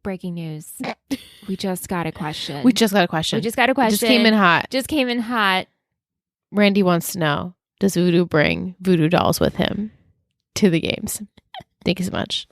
breaking news. We just got a question. We just came in hot. Randy wants to know, does Voodoo bring voodoo dolls with him to the games? Thank you so much.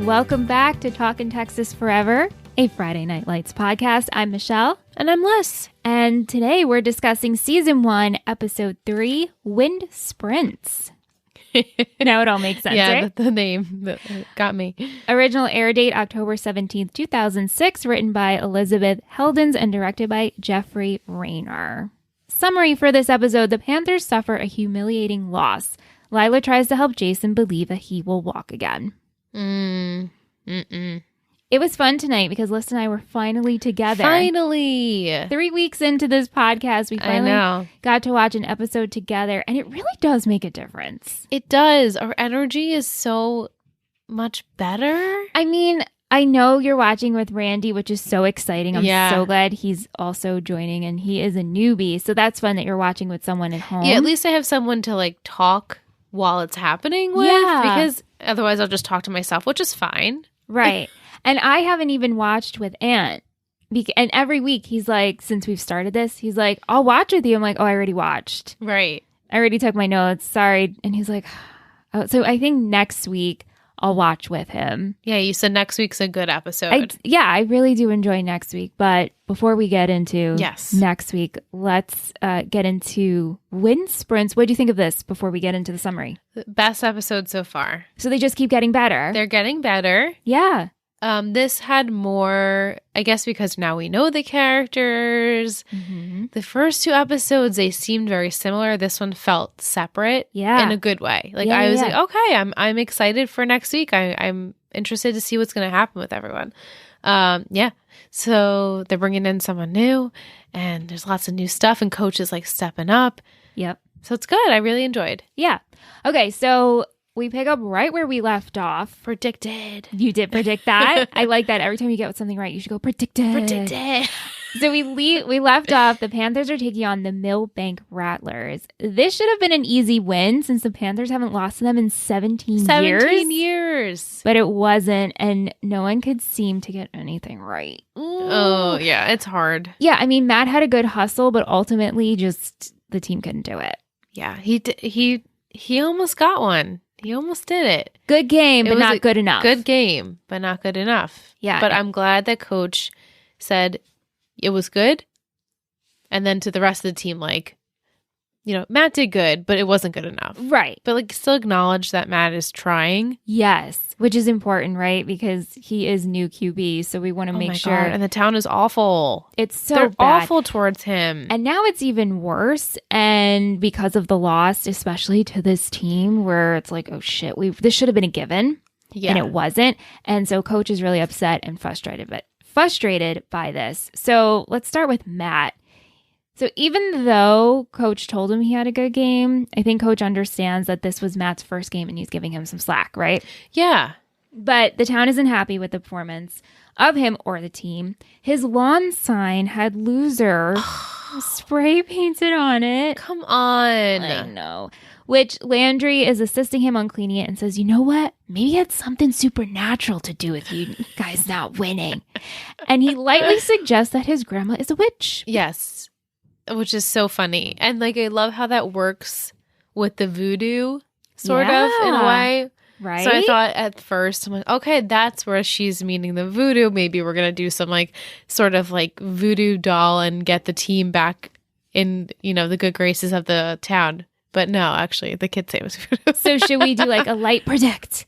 Welcome back to Talkin' Texas Forever, a Friday Night Lights podcast. I'm Michelle. And I'm Liz. And today we're discussing Season 1, Episode 3, Wind Sprints. Now it all makes sense, yeah, right? the name that got me. Original air date, October 17th, 2006, written by Elizabeth Heldens and directed by Jeffrey Rayner. Summary for this episode, the Panthers suffer a humiliating loss. Lila tries to help Jason believe that he will walk again. It was fun tonight because Liz and I were finally together. Finally! 3 weeks into this podcast, we finally got to watch an episode together, and it really does make a difference. It does. Our energy is so much better. I mean, I know you're watching with Randy, which is so exciting. I'm so glad he's also joining, and he is a newbie, so that's fun that you're watching with someone at home. Yeah, at least I have someone to like talk while it's happening with, because otherwise I'll just talk to myself, which is fine. Right. And I haven't even watched with Ant. And every week he's like, since we've started this, he's like, I'll watch with you. I'm like, oh, I already watched. Right. I already took my notes. Sorry. And he's like, oh. So I think next week I'll watch with him. Yeah, you said next week's a good episode. I really do enjoy next week. But before we get into next week, let's get into Wind Sprints. What do you think of this before we get into the summary? Best episode so far. So they just keep getting better. They're getting better. Yeah. This had more, I guess, because now we know the characters. Mm-hmm. The first 2 episodes, they seemed very similar. This one felt separate in a good way. Like I was like, okay, I'm excited for next week. I'm interested to see what's going to happen with everyone. So they're bringing in someone new, and there's lots of new stuff, and Coach is like stepping up. Yep. So it's good. I really enjoyed. Yeah. Okay, so we pick up right where we left off. Predicted. You did predict that. I like that. Every time you get something right, you should go predicted. Predicted. So we left off. The Panthers are taking on the Millbank Rattlers. This should have been an easy win since the Panthers haven't lost to them in 17 years. 17 years. But it wasn't, and no one could seem to get anything right. Oh, yeah. It's hard. Yeah, I mean, Matt had a good hustle, but ultimately just the team couldn't do it. Yeah, he almost got one. He almost did it. Good game, but not good enough. Good game, but not good enough. Yeah. But I'm glad that Coach said it was good. And then to the rest of the team, like, you know, Matt did good, but it wasn't good enough. Right. But like still acknowledge that Matt is trying. Yes, which is important, right? Because he is new QB, so we want to make sure. God. And the town is awful. It's so They're bad. awful towards him. And now it's even worse. And because of the loss, especially to this team where it's like, oh shit, this should have been a given. Yeah. And it wasn't. And so Coach is really upset and frustrated by this. So let's start with Matt. So even though Coach told him he had a good game, I think Coach understands that this was Matt's first game and he's giving him some slack, right? Yeah. But the town isn't happy with the performance of him or the team. His lawn sign had loser spray painted on it. Come on. I know. Which Landry is assisting him on cleaning it and says, you know what? Maybe it had something supernatural to do with you guys not winning. And he lightly suggests that his grandma is a witch. Yes. Which is so funny. And like I love how that works with the voodoo sort of in a way. Right. So I thought at first, I'm like, okay, that's where she's meaning the voodoo. Maybe we're going to do some like sort of like voodoo doll and get the team back in, you know, the good graces of the town. But no, actually, the kids say it was voodoo. So should we do like a light predicted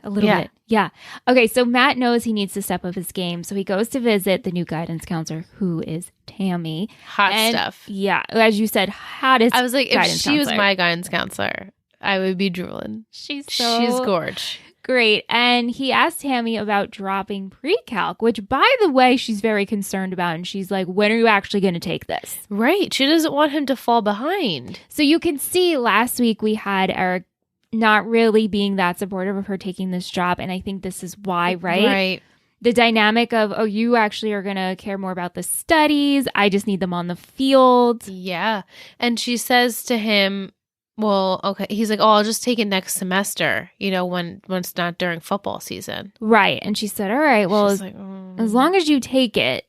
a little bit? Yeah. Okay, so Matt knows he needs to step up his game. So he goes to visit the new guidance counselor, who is Tammy. Hot stuff. Yeah. As you said, hottest. I was like, if she was counselor. my guidance counselor, I would be drooling. She's gorge. Great. And he asked Tammy about dropping pre-calc, which, by the way, she's very concerned about. And she's like, when are you actually going to take this? Right. She doesn't want him to fall behind. So you can see last week we had our not really being that supportive of her taking this job. And I think this is why, right? Right. The dynamic of, oh, you actually are going to care more about the studies. I just need them on the field. Yeah. And she says to him, well, okay. He's like, oh, I'll just take it next semester, when it's not during football season. Right. And she said, all right, well, She's like, as long as you take it,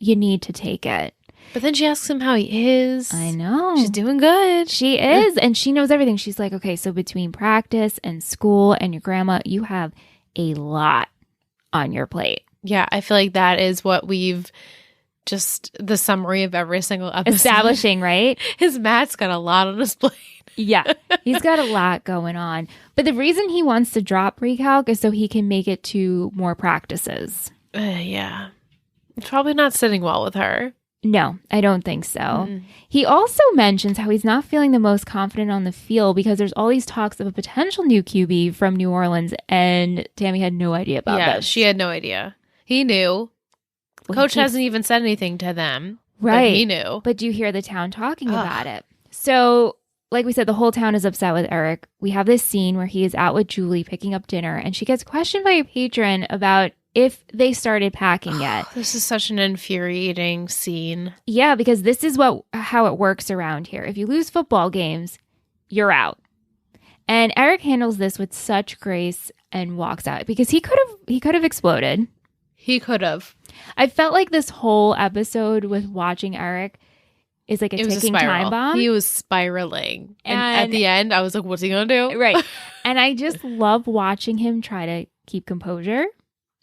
you need to take it. But then she asks him how he is. I know. She's doing good. She is. And she knows everything. She's like, okay, so between practice and school and your grandma, you have a lot on your plate. Yeah. I feel like that is what we've just the summary of every single episode. Establishing, right? Matt's got a lot on his plate. Yeah, he's got a lot going on. But the reason he wants to drop recalc is so he can make it to more practices. Yeah. It's probably not sitting well with her. No, I don't think so. He also mentions how he's not feeling the most confident on the field because there's all these talks of a potential new QB from New Orleans, and Tammy had no idea about Yeah, this. she had no idea. He knew. Well, Coach hasn't even said anything to them. Right. But he knew. But do you hear the town talking about it? So, like we said, the whole town is upset with Eric. We have this scene where he is out with Julie picking up dinner, and she gets questioned by a patron about if they started packing yet. This is such an infuriating scene. Yeah, because this is how it works around here. If you lose football games, you're out. And Eric handles this with such grace and walks out because he could have exploded. He could have. I felt like this whole episode with watching Eric is like a ticking time bomb. He was spiraling. And at the end, I was like, what's he going to do? Right. And I just love watching him try to keep composure.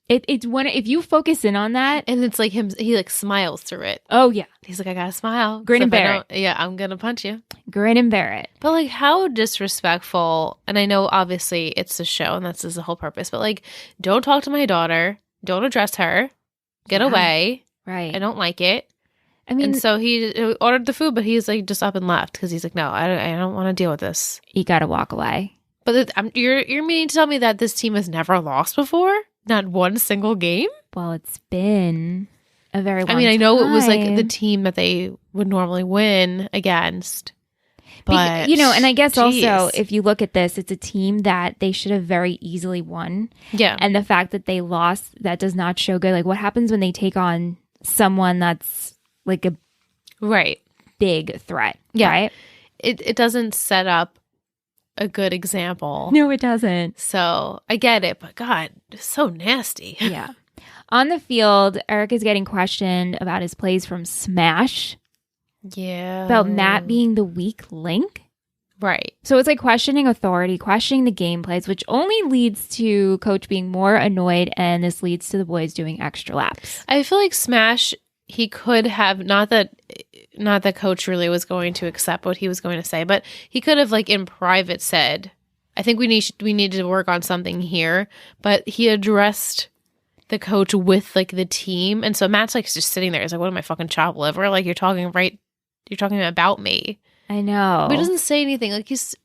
It's when if you focus in on that. And it's like he like smiles through it. Oh, yeah. He's like, I got to smile. Grin and bear it. Yeah, I'm going to punch you. Grin and bear it. But like how disrespectful. And I know obviously it's a show and that's the whole purpose. But like, don't talk to my daughter. Don't address her. Get away. Right. I don't like it. I mean, and so he ordered the food, but he's like just up and left because he's like, no, I don't want to deal with this. You got to walk away. But you're meaning to tell me that this team has never lost before? Not one single game? Well, it's been a very long time. I know it was like the team that they would normally win against. But, and I guess geez. also, if you look at this, it's a team that they should have very easily won. Yeah. And the fact that they lost, that does not show good. Like, what happens when they take on someone that's like a big threat? Yeah. Right? It doesn't set up a good example. No, it doesn't. So I get it, but God, it's so nasty. Yeah. On the field, Eric is getting questioned about his plays from Smash. Yeah. About Matt being the weak link. Right. So it's like questioning authority, questioning the game plays, which only leads to Coach being more annoyed, and this leads to the boys doing extra laps. I feel like Smash, he could have, not that Coach really was going to accept what he was going to say, but he could have like in private said, I think we need to work on something here. But he addressed the coach with like the team. And so Matt's like just sitting there. He's like, what am I, fucking chopped liver? Like you're talking about me. I know. But he doesn't say anything. Like he's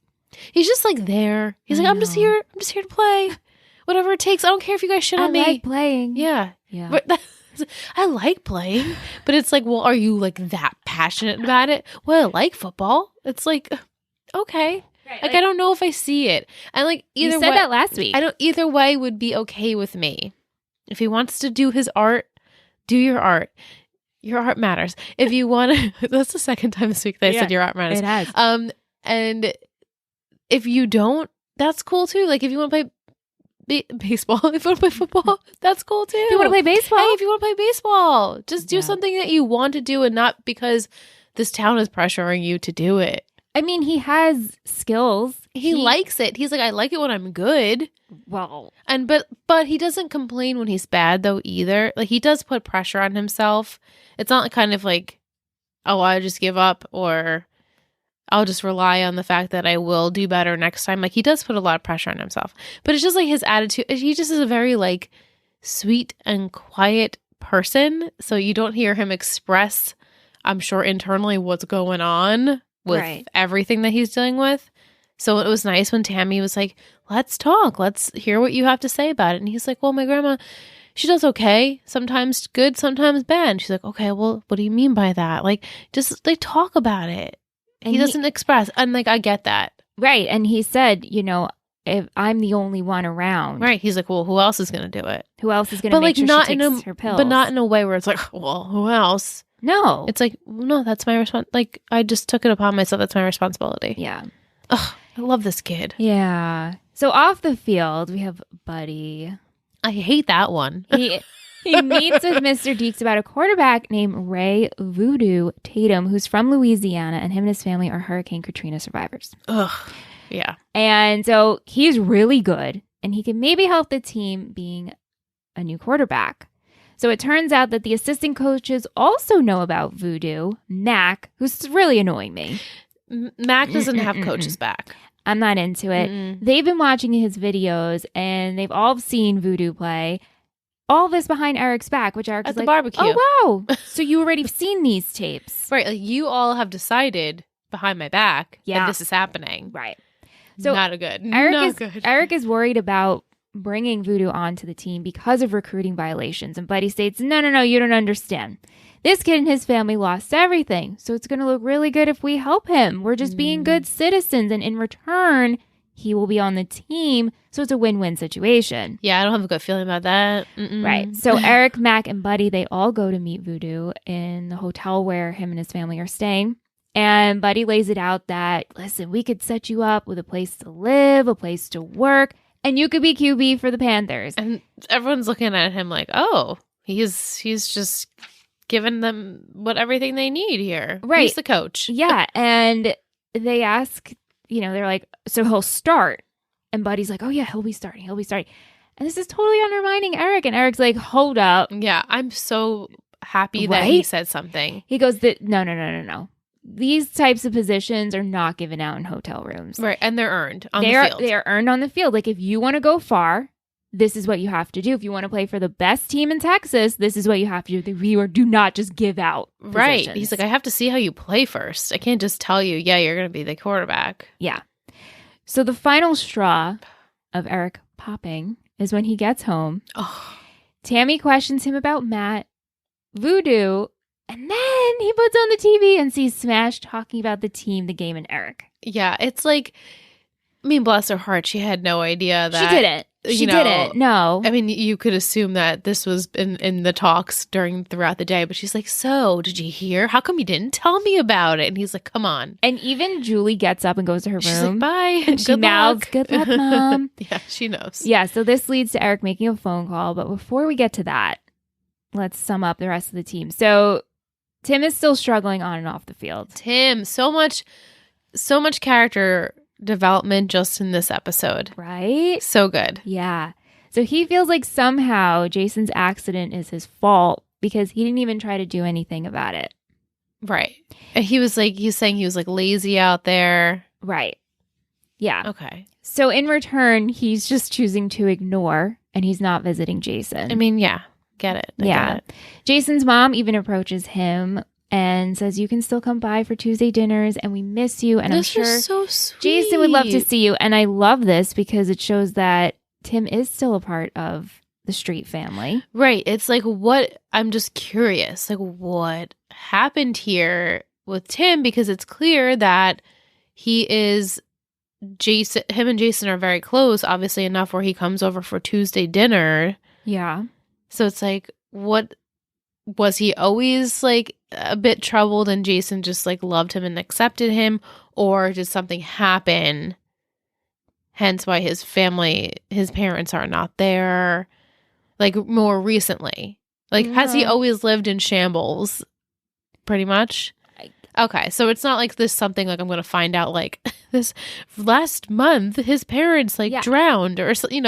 just like there. He's like, I'm just here to play. Whatever it takes. I don't care if you guys shit on me. I like playing. Yeah. Yeah. But I like playing. But it's like, well, are you like that passionate about it? Well, I like football. It's like, okay. Right, like I don't know if I see it. And like either you said way, that last week. Either way would be okay with me. If he wants to do his art, do your art. Your art matters. If you want to, that's the second time this week that I said your art matters. It has. And if you don't, that's cool too. Like if you want to play baseball, if you want to play football, that's cool too. If you want to play baseball. Hey, if you want to play baseball, just do something that you want to do and not because this town is pressuring you to do it. I mean, he has skills. He likes it. He's like, I like it when I'm good. Well, and but he doesn't complain when he's bad though either. Like he does put pressure on himself. It's not kind of like, oh, I just give up or I'll just rely on the fact that I will do better next time. Like he does put a lot of pressure on himself. But it's just like his attitude. He just is a very like sweet and quiet person. So you don't hear him express, I'm sure internally what's going on with everything that he's dealing with. So it was nice when Tammy was like, let's talk. Let's hear what you have to say about it. And he's like, well, my grandma, she does okay. Sometimes good, sometimes bad. And she's like, okay, well, what do you mean by that? Like, just talk about it. And he doesn't express. And like, I get that. Right. And he said, if I'm the only one around. Right. He's like, well, who else is going to do it? Who else is going to make sure she takes her pills? But not in a way where it's like, well, who else? No. It's like, no, that's my like, I just took it upon myself. That's my responsibility. Yeah. Ugh, I love this kid. Yeah. So off the field, we have Buddy. I hate that one. He meets with Mr. Deeks about a quarterback named Ray Voodoo Tatum, who's from Louisiana, and him and his family are Hurricane Katrina survivors. Ugh. Yeah. And so he's really good, and he can maybe help the team being a new quarterback. So it turns out that the assistant coaches also know about Voodoo, Mac, who's really annoying me. Mac doesn't have coaches back. I'm not into it. They've been watching his videos, and they've all seen Voodoo play. All this behind Eric's back, which Eric's at the like, barbecue. Oh, wow. So you already seen these tapes. Right. Like, you all have decided behind my back that this is happening. Right. So not good. Eric is worried about bringing Voodoo onto the team because of recruiting violations. And Buddy states, no, you don't understand. This kid and his family lost everything. So it's going to look really good if we help him. We're just being good citizens. And in return, he will be on the team. So it's a win-win situation. Yeah, I don't have a good feeling about that. Right. So Eric, Mac, and Buddy, they all go to meet Voodoo in the hotel where him and his family are staying. And Buddy lays it out that, listen, we could set you up with a place to live, a place to work, and you could be QB for the Panthers. And everyone's looking at him like, oh, he's just giving them everything they need here. Right. He's the coach. Yeah. And they ask, they're like, so he'll start. And Buddy's like, oh, yeah, he'll be starting. And this is totally undermining Eric. And Eric's like, hold up. Yeah, I'm so happy that he said something. He goes, no. These types of positions are not given out in hotel rooms. Right, and they're earned on the field. They are earned on the field. Like, if you want to go far, this is what you have to do. If you want to play for the best team in Texas, this is what you have to do. The viewer do not just give out positions. Right. He's like, I have to see how you play first. I can't just tell you, yeah, you're going to be the quarterback. Yeah. So the final straw of Eric popping is when he gets home. Oh. Tammy questions him about Matt, Voodoo, and then he puts on the TV and sees Smash talking about the team, the game, and Eric. Yeah, it's like, I mean, bless her heart, she had no idea that. She didn't. She didn't. No. I mean, you could assume that this was in the talks throughout the day, but she's like, so, did you hear? How come you didn't tell me about it? And he's like, come on. And even Julie gets up and goes to her room. She's like, bye. And she mouths, good luck, Mom. Yeah, she knows. Yeah, so this leads to Eric making a phone call. But before we get to that, let's sum up the rest of the team. So Tim is still struggling on and off the field. Tim, so much character development just in this episode. Right? So good. Yeah. So he feels like somehow Jason's accident is his fault because he didn't even try to do anything about it. Right. And he's saying he was like lazy out there. Right. Yeah. Okay. So in return, he's just choosing to ignore and he's not visiting Jason. I mean, yeah. Get it. I get it. Jason's mom even approaches him and says, you can still come by for Tuesday dinners and we miss you. And I'm sure so sweet. Jason would love to see you. And I love this because it shows that Tim is still a part of the Street family. Right. It's like, I'm just curious, like what happened here with Tim? Because it's clear that him and Jason are very close, obviously enough where he comes over for Tuesday dinner. Yeah. So it's like, what was he always like a bit troubled and Jason just like loved him and accepted him, or did something happen? Hence why his parents are not there, like more recently. Like, has he always lived in shambles? Pretty much. Okay, so it's not like this something like I'm going to find out like this last month his parents drowned or something,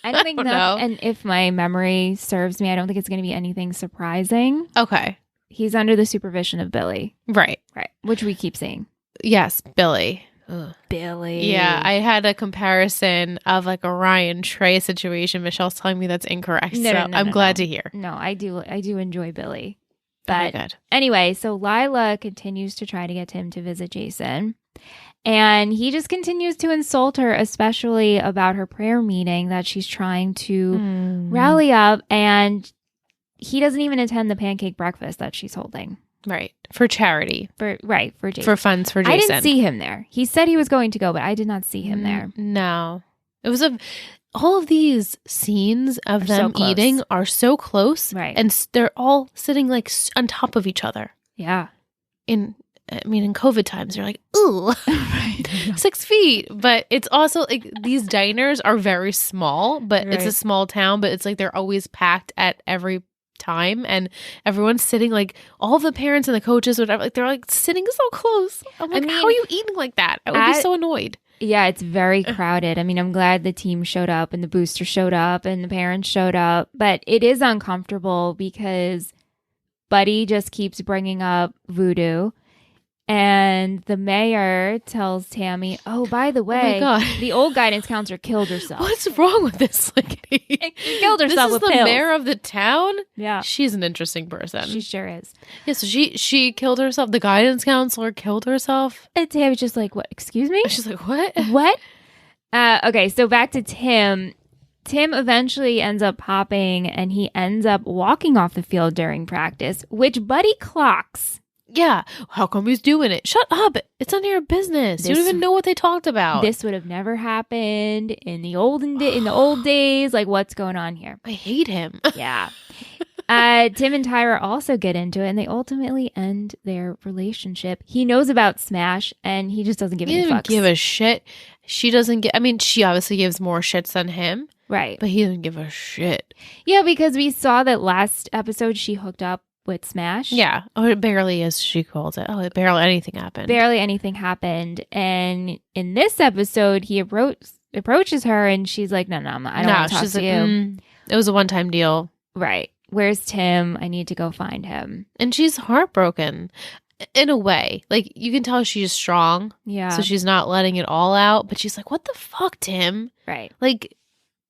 I don't think that, and if my memory serves me, I don't think it's going to be anything surprising. Okay. He's under the supervision of Billy. Right. Right. Which we keep seeing. Yes, Billy. Ugh. Billy. Yeah, I had a comparison of like a Ryan Trey situation. Michelle's telling me that's incorrect, I'm glad to hear. No, I do enjoy Billy. But good. Anyway, so Lila continues to try to get Tim to visit Jason. And he just continues to insult her, especially about her prayer meeting that she's trying to rally up. And he doesn't even attend the pancake breakfast that she's holding. Right. For charity. For Jason. For funds for Jason. I didn't see him there. He said he was going to go, but I did not see him there. No. It was all of these scenes of them eating are so close. Right. And they're all sitting like on top of each other. Yeah. In COVID times, they're like, ooh, 6 feet. But it's also like these diners are very small, but it's a small town, but it's like they're always packed at every time. And everyone's sitting like all the parents and the coaches, whatever, like they're like sitting so close. I'm like, how are you eating like that? I would be so annoyed. Yeah, it's very crowded. I mean, I'm glad the team showed up and the booster showed up and the parents showed up, but it is uncomfortable because Buddy just keeps bringing up voodoo. And the mayor tells Tammy, oh, by the way, the old guidance counselor killed herself. What's wrong with this lady? She killed herself with pills. This is the mayor of the town? Yeah. She's an interesting person. She sure is. Yeah, so she killed herself. The guidance counselor killed herself. And Tammy's just like, what? Excuse me? She's like, what? What? Okay, so back to Tim. Tim eventually ends up popping and he ends up walking off the field during practice, which Buddy clocks. Yeah. How come he's doing it? Shut up. It's none of your business. You don't even know what they talked about. This would have never happened in the old days. Like, what's going on here? I hate him. Yeah. Tim and Tyra also get into it, and they ultimately end their relationship. He knows about Smash, and he just doesn't give any fucks. He doesn't give a shit. She doesn't get... I mean, she obviously gives more shits than him. Right. But he doesn't give a shit. Yeah, because we saw that last episode she hooked up with Smash. Yeah. Or barely, as she calls it. Oh, barely anything happened. Barely anything happened. And in this episode, he approaches her and she's like, no, I don't want to talk to you. It was a one-time deal. Right. Where's Tim? I need to go find him. And she's heartbroken in a way. Like, you can tell she's strong. Yeah. So she's not letting it all out. But she's like, what the fuck, Tim? Right. Like,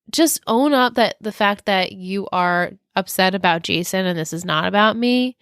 just own up that the fact that you are upset about Jason and this is not about me.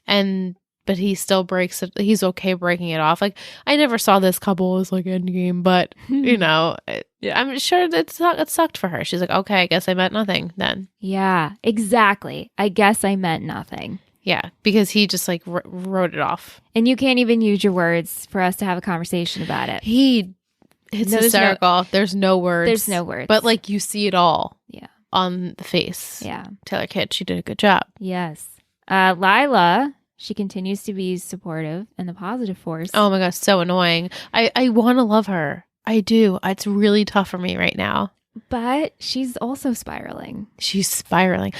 But he still breaks it. He's okay breaking it off. Like, I never saw this couple as like endgame, but you know, I'm sure it sucked for her. She's like, okay, I guess I meant nothing then. Yeah, exactly. I guess I meant nothing. Yeah, because he just like wrote it off. And you can't even use your words for us to have a conversation about it. It's hysterical. There's no words. There's no words. But like you see it all. Yeah. On the face. Yeah. Taylor Kidd, she did a good job. Yes. Lila, she continues to be supportive and the positive force. Oh my gosh, so annoying. I want to love her. I do. It's really tough for me right now. But she's also spiraling. She's spiraling.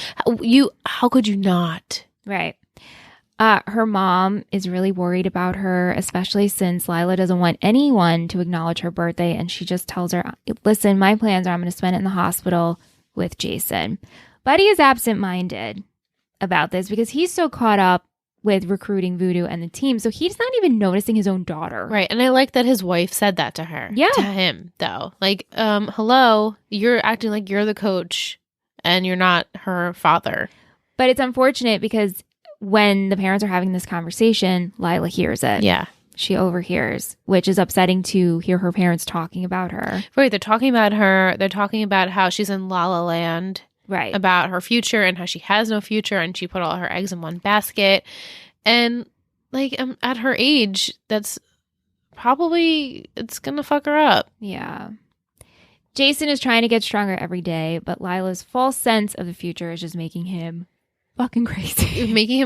How could you not? Right. Her mom is really worried about her, especially since Lila doesn't want anyone to acknowledge her birthday. And she just tells her, listen, my plans are I'm going to spend it in the hospital with Jason. Buddy is absent-minded about this because he's so caught up with recruiting Voodoo and the team. So he's not even noticing his own daughter. Right. And I like that his wife said that to her. Yeah. To him, though. Like, hello, you're acting like you're the coach and you're not her father. But it's unfortunate because when the parents are having this conversation, Lila hears it. Yeah. She overhears, which is upsetting to hear her parents talking about her. Right. They're talking about her. They're talking about how she's in La La Land. Right. About her future and how she has no future and she put all her eggs in one basket. And like at her age, that's probably, it's going to fuck her up. Yeah. Jason is trying to get stronger every day, but Lila's false sense of the future is just making him fucking crazy. She's making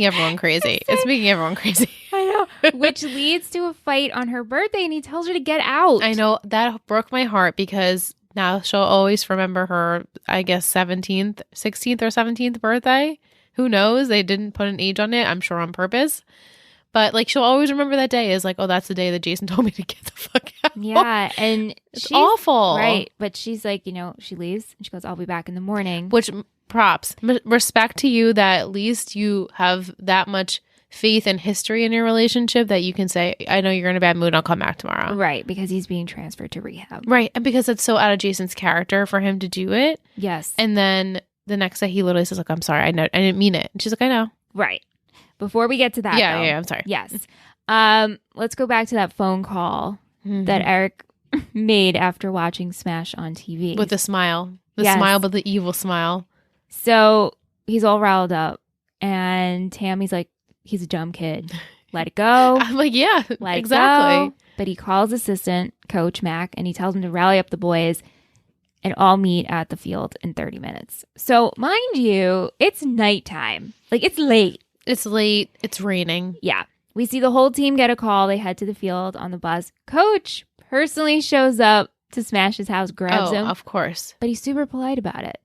everyone crazy. It's making everyone crazy. I know. Which leads to a fight on her birthday and he tells her to get out. I know. That broke my heart because now she'll always remember her, I guess, 16th or 17th birthday. Who knows? They didn't put an age on it, I'm sure on purpose. But like she'll always remember that day as like, oh, that's the day that Jason told me to get the fuck out. Yeah. And it's awful. Right. But she's like, she leaves and she goes, I'll be back in the morning. Which props. Respect to you that at least you have that much faith and history in your relationship that you can say, I know you're in a bad mood, I'll come back tomorrow. Right, because he's being transferred to rehab. Right, and because it's so out of Jason's character for him to do it. Yes. And then the next day he literally says, like, I'm sorry, I didn't mean it. And she's like, I know. Right. Before we get to that, yeah, I'm sorry. Yes. Let's go back to that phone call that Eric made after watching Smash on TV. With the smile. The smile, but the evil smile. So he's all riled up. And Tammy's like, he's a dumb kid. Let it go. I'm like, yeah, Let exactly. It go. but he calls assistant coach Mac and he tells him to rally up the boys and all meet at the field in 30 minutes. So mind you, it's nighttime. Like, it's late. It's late. It's raining. Yeah. We see the whole team get a call. They head to the field on the bus. Coach personally shows up to smash his house, grabs him. Of course. But he's super polite about it.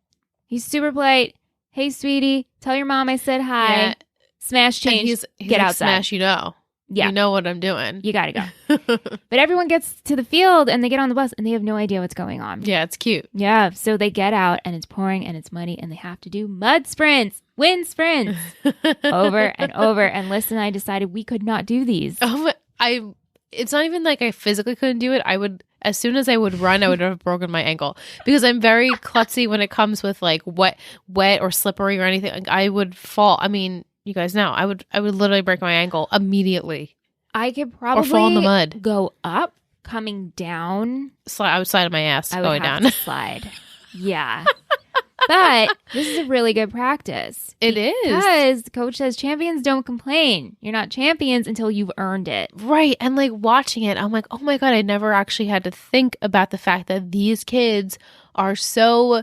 He's super polite. Hey, sweetie, tell your mom I said hi. Yeah. Smash, change, he's get like, outside. Smash, you know. Yeah. You know what I'm doing. You got to go. But everyone gets to the field and they get on the bus and they have no idea what's going on. Yeah, it's cute. Yeah. So they get out and it's pouring and it's muddy and they have to do mud sprints, wind sprints over and over. And Liz and I decided we could not do these. It's not even like I physically couldn't do it. As soon as I would run, I would have broken my ankle because I'm very klutzy when it comes with like wet or slippery or anything. Like, I would fall. I mean, you guys know, I would literally break my ankle immediately. I could probably or fall in the mud. Go up, coming down. I would slide on my ass I would going have down. To slide. Yeah. But this is a really good practice. It is. Because the coach says champions don't complain. You're not champions until you've earned it. Right. And like watching it, I'm like, oh my God, I never actually had to think about the fact that these kids are so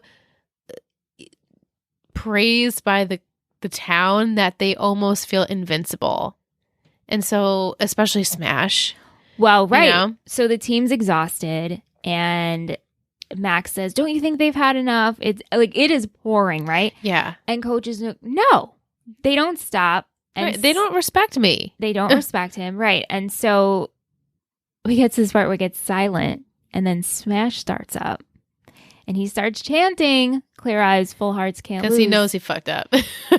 praised by the town that they almost feel invincible. And so, especially Smash. Well, right. You know? So the team's exhausted and Max says, don't you think they've had enough? It's like, it is pouring, right? Yeah. And coaches, no, they don't stop. And right. They don't respect me. They don't respect him. Right. And so we get to this part where it gets silent and then Smash starts up and he starts chanting, clear eyes, full hearts can't lose. Because he knows he fucked up.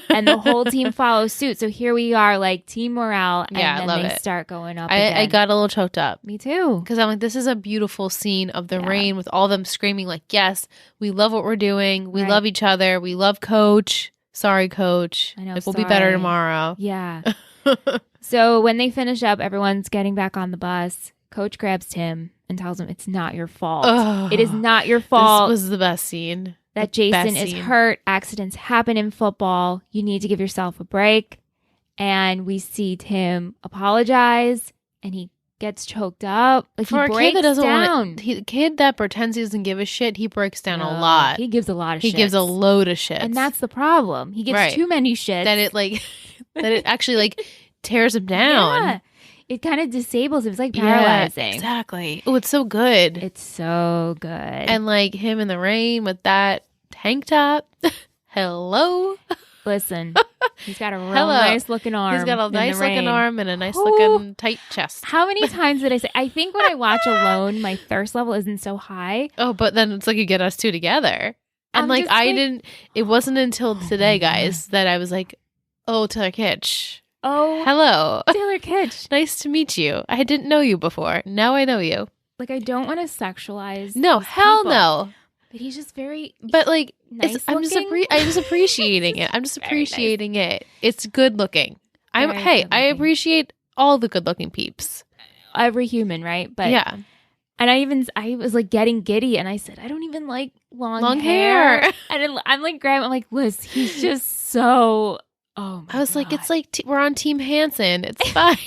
And the whole team follows suit. So here we are, like team morale. And yeah, then I love they it. start going up I got a little choked up. Me too. Because I'm like, this is a beautiful scene of the rain with all them screaming like, yes, we love what we're doing. We love each other. We love Coach. Sorry, Coach. I know. Like, we'll be better tomorrow. Yeah. So when they finish up, everyone's getting back on the bus. Coach grabs Tim and tells him it's not your fault. Oh, it is not your fault. This was the best scene. That Jason is hurt. Accidents happen in football. You need to give yourself a break. And we see Tim apologize and he gets choked up. Like, for he a breaks kid that doesn't down. the kid that pretends he doesn't give a shit, he breaks down a lot. He gives a lot of shit. He gives a load of shit. And that's the problem. He gives too many shits. That it actually like tears him down. Yeah. It kind of disables him. It's like paralyzing. Yeah, exactly. Oh, it's so good. It's so good. And like him in the rain with that tank top. Hello. Listen, he's got a real nice looking arm. He's got a nice looking arm and a nice looking tight chest. How many times did I say? I think when I watch alone, my thirst level isn't so high. Oh, but then it's like you get us two together. And like I didn't, it wasn't until today, guys, that I was like, oh, Taylor Kitsch. Oh, hello. Taylor Kitsch. Nice to meet you. I didn't know you before. Now I know you. Like, I don't want to sexualize. No, hell people, no. But he's just very. But like, nice I'm just appreciating it. I'm just appreciating it. It's good looking. I appreciate all the good looking peeps. Every human, right? But yeah. And I was like getting giddy, and I said, I don't even like long hair. And I'm like, I'm like, Liz, he's just so. Oh my I was God. like, it's like we're on Team Hansen. It's fine.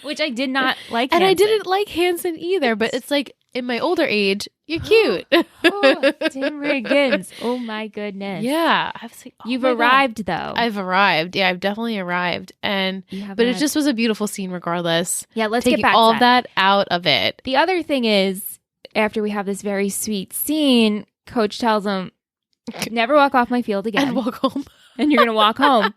Which I did not like. And Hansen. I didn't like Hansen either, but it's like in my older age, you're cute. Oh, Tim Riggins. Oh my goodness. Yeah. I was like, you've arrived though. I've arrived. Yeah, I've definitely arrived. But it just was a beautiful scene regardless. Yeah, let's Taking get back all to that out of it. The other thing is, after we have this very sweet scene, Coach tells him, never walk off my field again. And walk home. And you're going to walk home.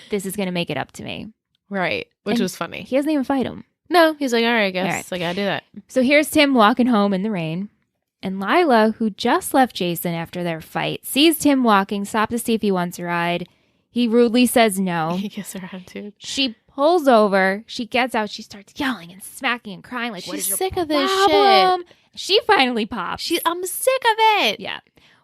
This is going to make it up to me. Right. Which was funny. He doesn't even fight him. No. He's like, all right, I guess I got to do that. So here's Tim walking home in the rain. And Lila, who just left Jason after their fight, sees Tim walking, stops to see if he wants a ride. He rudely says no. He gives her attitude. She pulls over. She gets out. She starts yelling and smacking and crying. Like, what is your sick of this problem? shit. She finally pops. I'm sick of it. Yeah.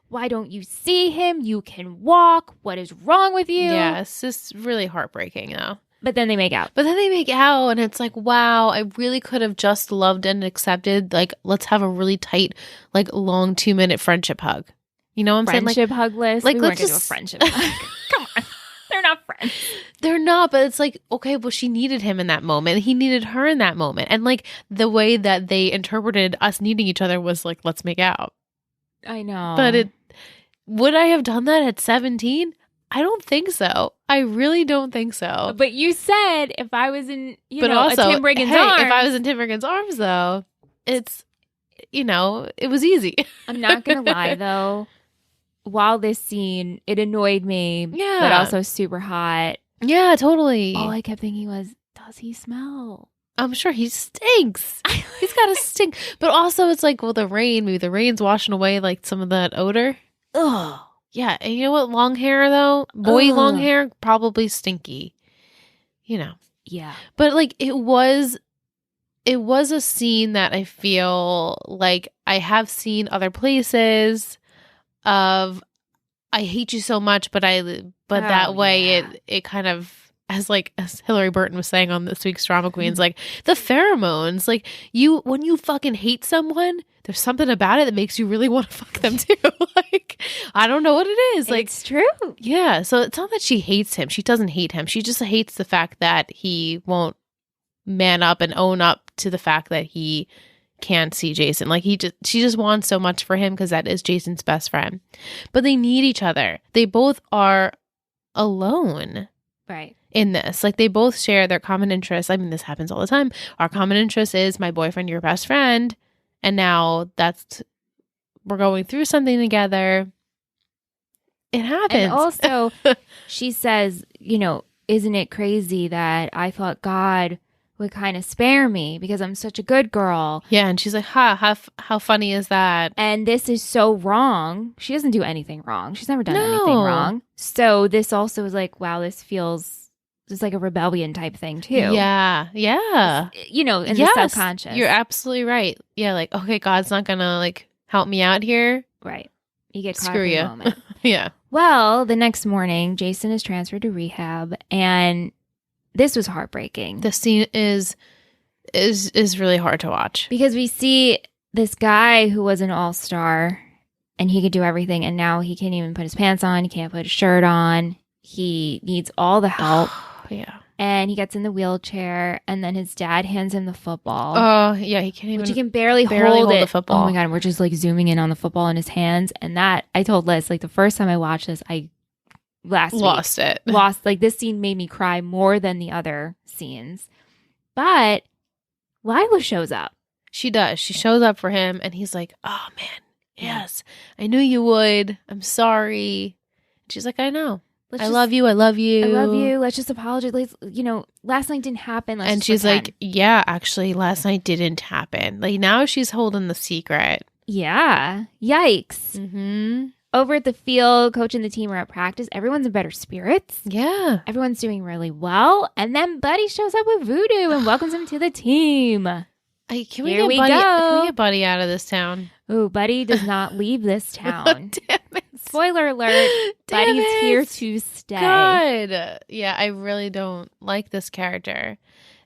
Why don't you see him? You can walk. What is wrong with you? Yeah, it's just really heartbreaking though. But then they make out. And it's like, wow, I really could have just loved and accepted, like, let's have a really tight, like, long 2-minute friendship hug. You know what I'm saying? Friendship hug list? Like, we let's weren't gonna do a friendship hug. Come on. They're not friends. They're not, but it's like, okay, well, she needed him in that moment. He needed her in that moment. And like the way that they interpreted us needing each other was like, let's make out. I know. But would I have done that at 17? I don't think so. I really don't think so. But you said if I was in, also, a Tim Riggins' hey, arms. if I was in Tim Riggins' arms, though, it's, it was easy. I'm not going to lie, though. While this scene, it annoyed me. Yeah. But also super hot. Yeah, totally. All I kept thinking was, does he smell? I'm sure he stinks. He's got to stink. But also, it's like, well, maybe the rain's washing away like some of that odor. Ugh. Yeah. And you know what? Long hair, though, long hair, probably stinky. Yeah. But like, it was a scene that I feel like I have seen other places of, I hate you so much, but that way it kind of, as Hillary Burton was saying on this week's Drama Queens, like the pheromones, like when you fucking hate someone, there's something about it that makes you really want to fuck them too. Like, I don't know what it is. Like, it's true. Yeah. So it's not that she hates him. She doesn't hate him. She just hates the fact that he won't man up and own up to the fact that he can't see Jason. Like she just wants so much for him because that is Jason's best friend. But they need each other. They both are alone. Right. In this. Like they both share their common interests. I mean, this happens all the time. Our common interest is my boyfriend, your best friend. And now we're going through something together. It happens. And also, she says, isn't it crazy that I thought God would kind of spare me because I'm such a good girl? Yeah. And she's like, how funny is that? And this is so wrong. She doesn't do anything wrong. She's never done anything wrong. So this also is like, wow, this feels just like a rebellion type thing too. Yeah. Yeah. In the subconscious. You're absolutely right. Yeah. Like, okay, God's not going to like help me out here. Right. You get caught Screw in the you. moment. Yeah. Well, the next morning, Jason is transferred to rehab, and this was heartbreaking. The scene is really hard to watch because we see this guy who was an all-star, and he could do everything, and now he can't even put his pants on. He can't put his shirt on. He needs all the help. Yeah. And he gets in the wheelchair, and then his dad hands him the football. Oh, yeah, he can't even. Which he can barely hold it. The football. Oh my God, and we're just like zooming in on the football in his hands. And that, I told Liz, like the first time I watched this, I lost it. Like this scene made me cry more than the other scenes. But Lila shows up. She does. She shows up for him, and he's like, oh man, yes, I knew you would. I'm sorry. She's like, I know. I love you. I love you. I love you. Let's just apologize. Last night didn't happen. And she's like, yeah, actually, last night didn't happen. Like now she's holding the secret. Yeah. Yikes. Mm-hmm. Over at the field, coach and the team are at practice. Everyone's in better spirits. Yeah. Everyone's doing really well. And then Buddy shows up with Voodoo and welcomes him to the team. Can we get Buddy out of this town? Ooh, Buddy does not leave this town. Damn it. Spoiler alert, Buddy's here to stay. God. Yeah, I really don't like this character.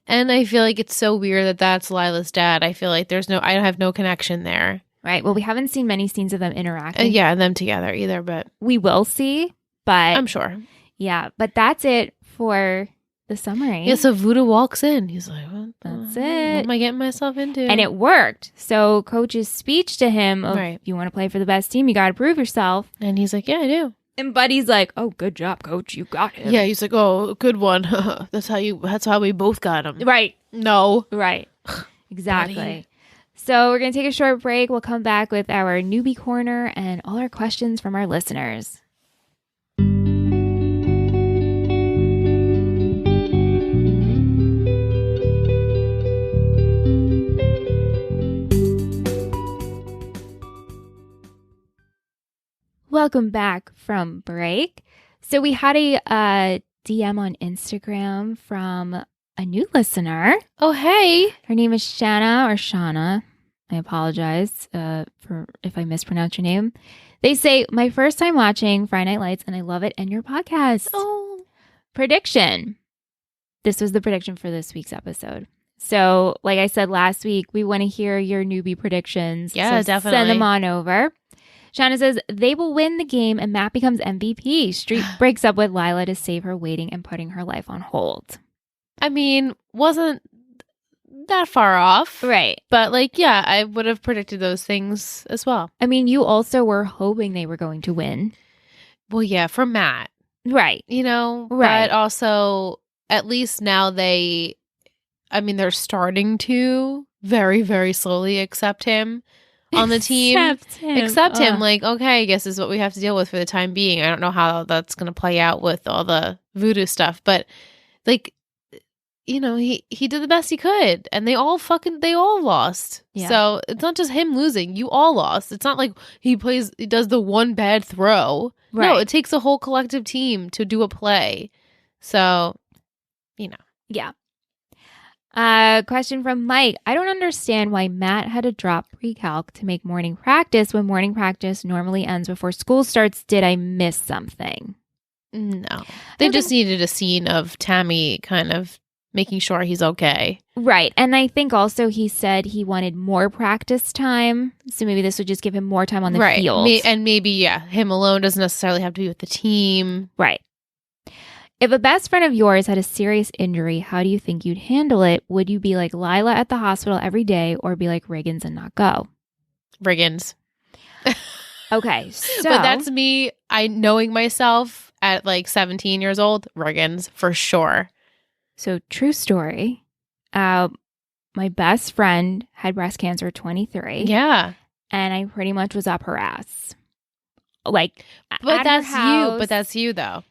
And I feel like it's so weird that that's Lila's dad. I feel like I have no connection there. Right. Well, we haven't seen many scenes of them interacting. Yeah, them together either, but we will see, but I'm sure. Yeah, but that's it for the summary. Yeah, so Voodoo walks in. He's like, that's it. it. What am I getting myself into? And it worked. So coach's speech to him of, right. If you want to play for the best team, you got to prove yourself. And he's like, yeah, I do. And Buddy's like, oh, good job, coach. You got him. Yeah, he's like, oh, good one. That's how we both got him. Right. No. Right. Exactly. So we're going to take a short break. We'll come back with our newbie corner and all our questions from our listeners. Welcome back from break. So we had a DM on Instagram from a new listener. Oh, hey. Her name is Shana. I apologize for if I mispronounce your name. They say, my first time watching Friday Night Lights, and I love it and your podcast. Oh. Prediction. This was the prediction for this week's episode. So, like I said last week, we want to hear your newbie predictions. Yeah, so definitely. Send them on over. Shanna says they will win the game and Matt becomes MVP. Street breaks up with Lila to save her waiting and putting her life on hold. I mean, wasn't that far off. Right. But like, yeah, I would have predicted those things as well. I mean, you also were hoping they were going to win. Well, yeah, for Matt. Right. You know? Right. But also, at least now they're starting to very, very slowly accept him on the team. Accept him. Like, okay, I guess this is what we have to deal with for the time being. I don't know how that's going to play out with all the voodoo stuff. But like, you know, he did the best he could, and they all lost. Yeah. So it's not just him losing; you all lost. It's not like he does the one bad throw. Right. No, it takes a whole collective team to do a play. So, you know, yeah. Question from Mike: I don't understand why Matt had to drop pre-calc to make morning practice when morning practice normally ends before school starts. Did I miss something? No, they just needed a scene of Tammy kind of making sure he's okay. Right. And I think also he said he wanted more practice time. So maybe this would just give him more time on the field. And maybe, yeah, him alone doesn't necessarily have to be with the team. Right. If a best friend of yours had a serious injury, how do you think you'd handle it? Would you be like Lila at the hospital every day or be like Riggins and not go? Riggins. Okay. So, but that's me, knowing myself at like 17 years old, Riggins for sure. So, true story. My best friend had breast cancer at 23. Yeah. And I pretty much was up her ass. Like, but that's you. But that's you, though.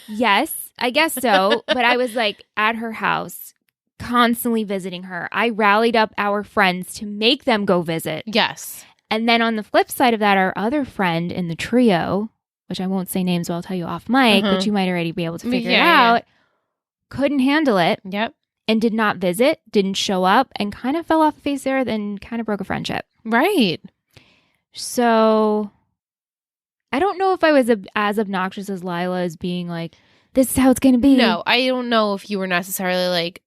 Yes, I guess so. But I was like at her house, constantly visiting her. I rallied up our friends to make them go visit. Yes. And then on the flip side of that, our other friend in the trio, which I won't say names, but I'll tell you off mic, but you might already be able to figure it out. Couldn't handle it. Yep. And did not visit, didn't show up, and kind of fell off the face there, then kind of broke a friendship. Right. So I don't know if I was as obnoxious as Lila as being like, this is how it's going to be. No, I don't know if you were necessarily like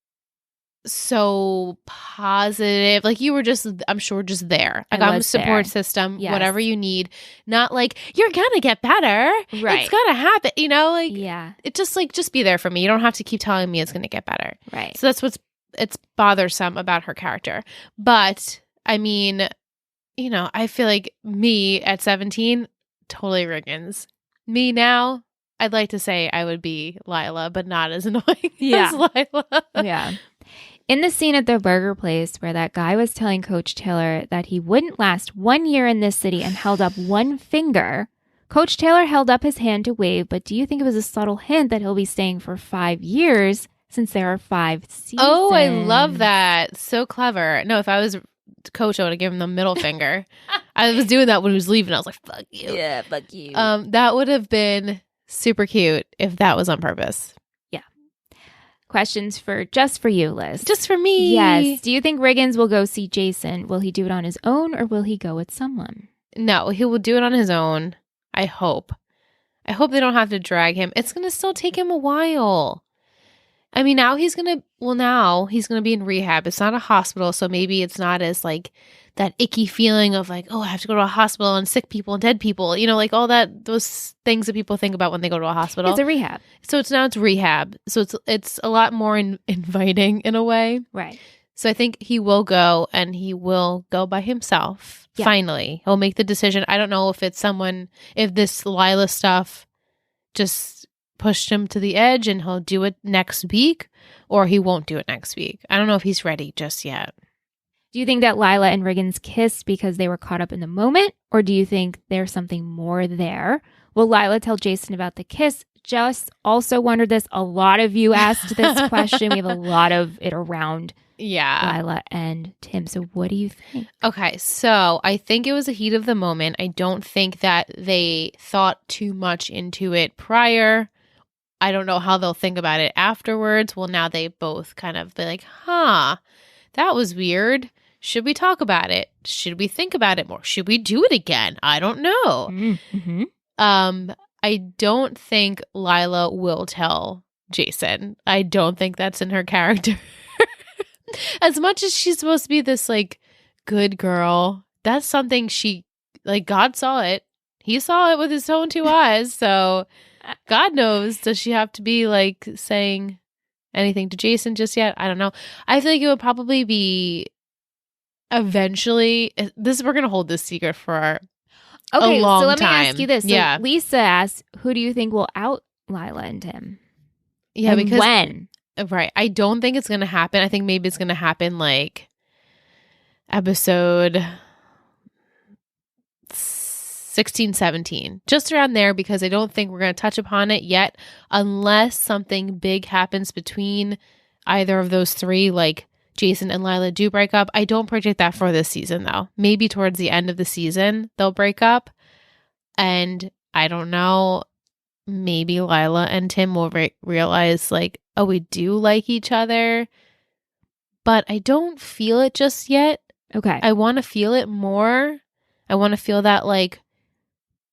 so positive. Like you were just, I'm sure, just there. Like I'm a support system, whatever you need. Not like, you're going to get better. Right. It's going to happen. You know, like, yeah. It just like, just be there for me. You don't have to keep telling me it's going to get better. Right. So that's it's bothersome about her character. But I mean, you know, I feel like me at 17, totally Riggins. Me now, I'd like to say I would be Lila, but not as annoying as Lila. Yeah. In the scene at the burger place where that guy was telling Coach Taylor that he wouldn't last 1 year in this city and held up one finger, Coach Taylor held up his hand to wave, but do you think it was a subtle hint that he'll be staying for 5 years since there are 5 seasons? Oh, I love that. So clever. No, if I was Coach, I would have given him the middle finger. I was doing that when he was leaving. I was like, fuck you. Yeah, fuck you. That would have been super cute if that was on purpose. Questions for just for you, Liz. Just for me. Yes. Do you think Riggins will go see Jason? Will he do it on his own or will he go with someone? No, he will do it on his own. I hope. I hope they don't have to drag him. It's going to still take him a while. I mean, now he's going to be in rehab. It's not a hospital, so maybe it's not as like that icky feeling of like, oh, I have to go to a hospital and sick people and dead people. You know, like all those things that people think about when they go to a hospital. It's a rehab. So it's rehab. So it's a lot more inviting in a way. Right. So I think he will go and he will go by himself. Yeah. Finally, he'll make the decision. I don't know if if this Lila stuff just pushed him to the edge and he'll do it next week or he won't do it next week. I don't know if he's ready just yet. Do you think that Lila and Riggins kissed because they were caught up in the moment? Or do you think there's something more there? Will Lila tell Jason about the kiss? Just also wondered this. A lot of you asked this question. We have a lot of it around Lila and Tim. So what do you think? Okay, so I think it was a heat of the moment. I don't think that they thought too much into it prior. I don't know how they'll think about it afterwards. Well, now they both kind of be like, that was weird. Should we talk about it? Should we think about it more? Should we do it again? I don't know. Mm-hmm. I don't think Lila will tell Jason. I don't think that's in her character. As much as she's supposed to be this like good girl, that's something she like God saw it. He saw it with his own 2 eyes. So God knows. Does she have to be like saying anything to Jason just yet? I don't know. I feel like it would probably be eventually. We're gonna hold this secret for a long so let time. me ask you this. Yeah. So Lisa asked, who do you think will out Lila and Tim? Yeah, and because when? Right. I don't think it's gonna happen. I think maybe it's gonna happen like episode 16, 17, just around there, because I don't think we're going to touch upon it yet unless something big happens between either of those 3, like Jason and Lila do break up. I don't predict that for this season, though. Maybe towards the end of the season, they'll break up. And I don't know, maybe Lila and Tim will realize, like, oh, we do like each other. But I don't feel it just yet. Okay. I want to feel it more. I want to feel that, like,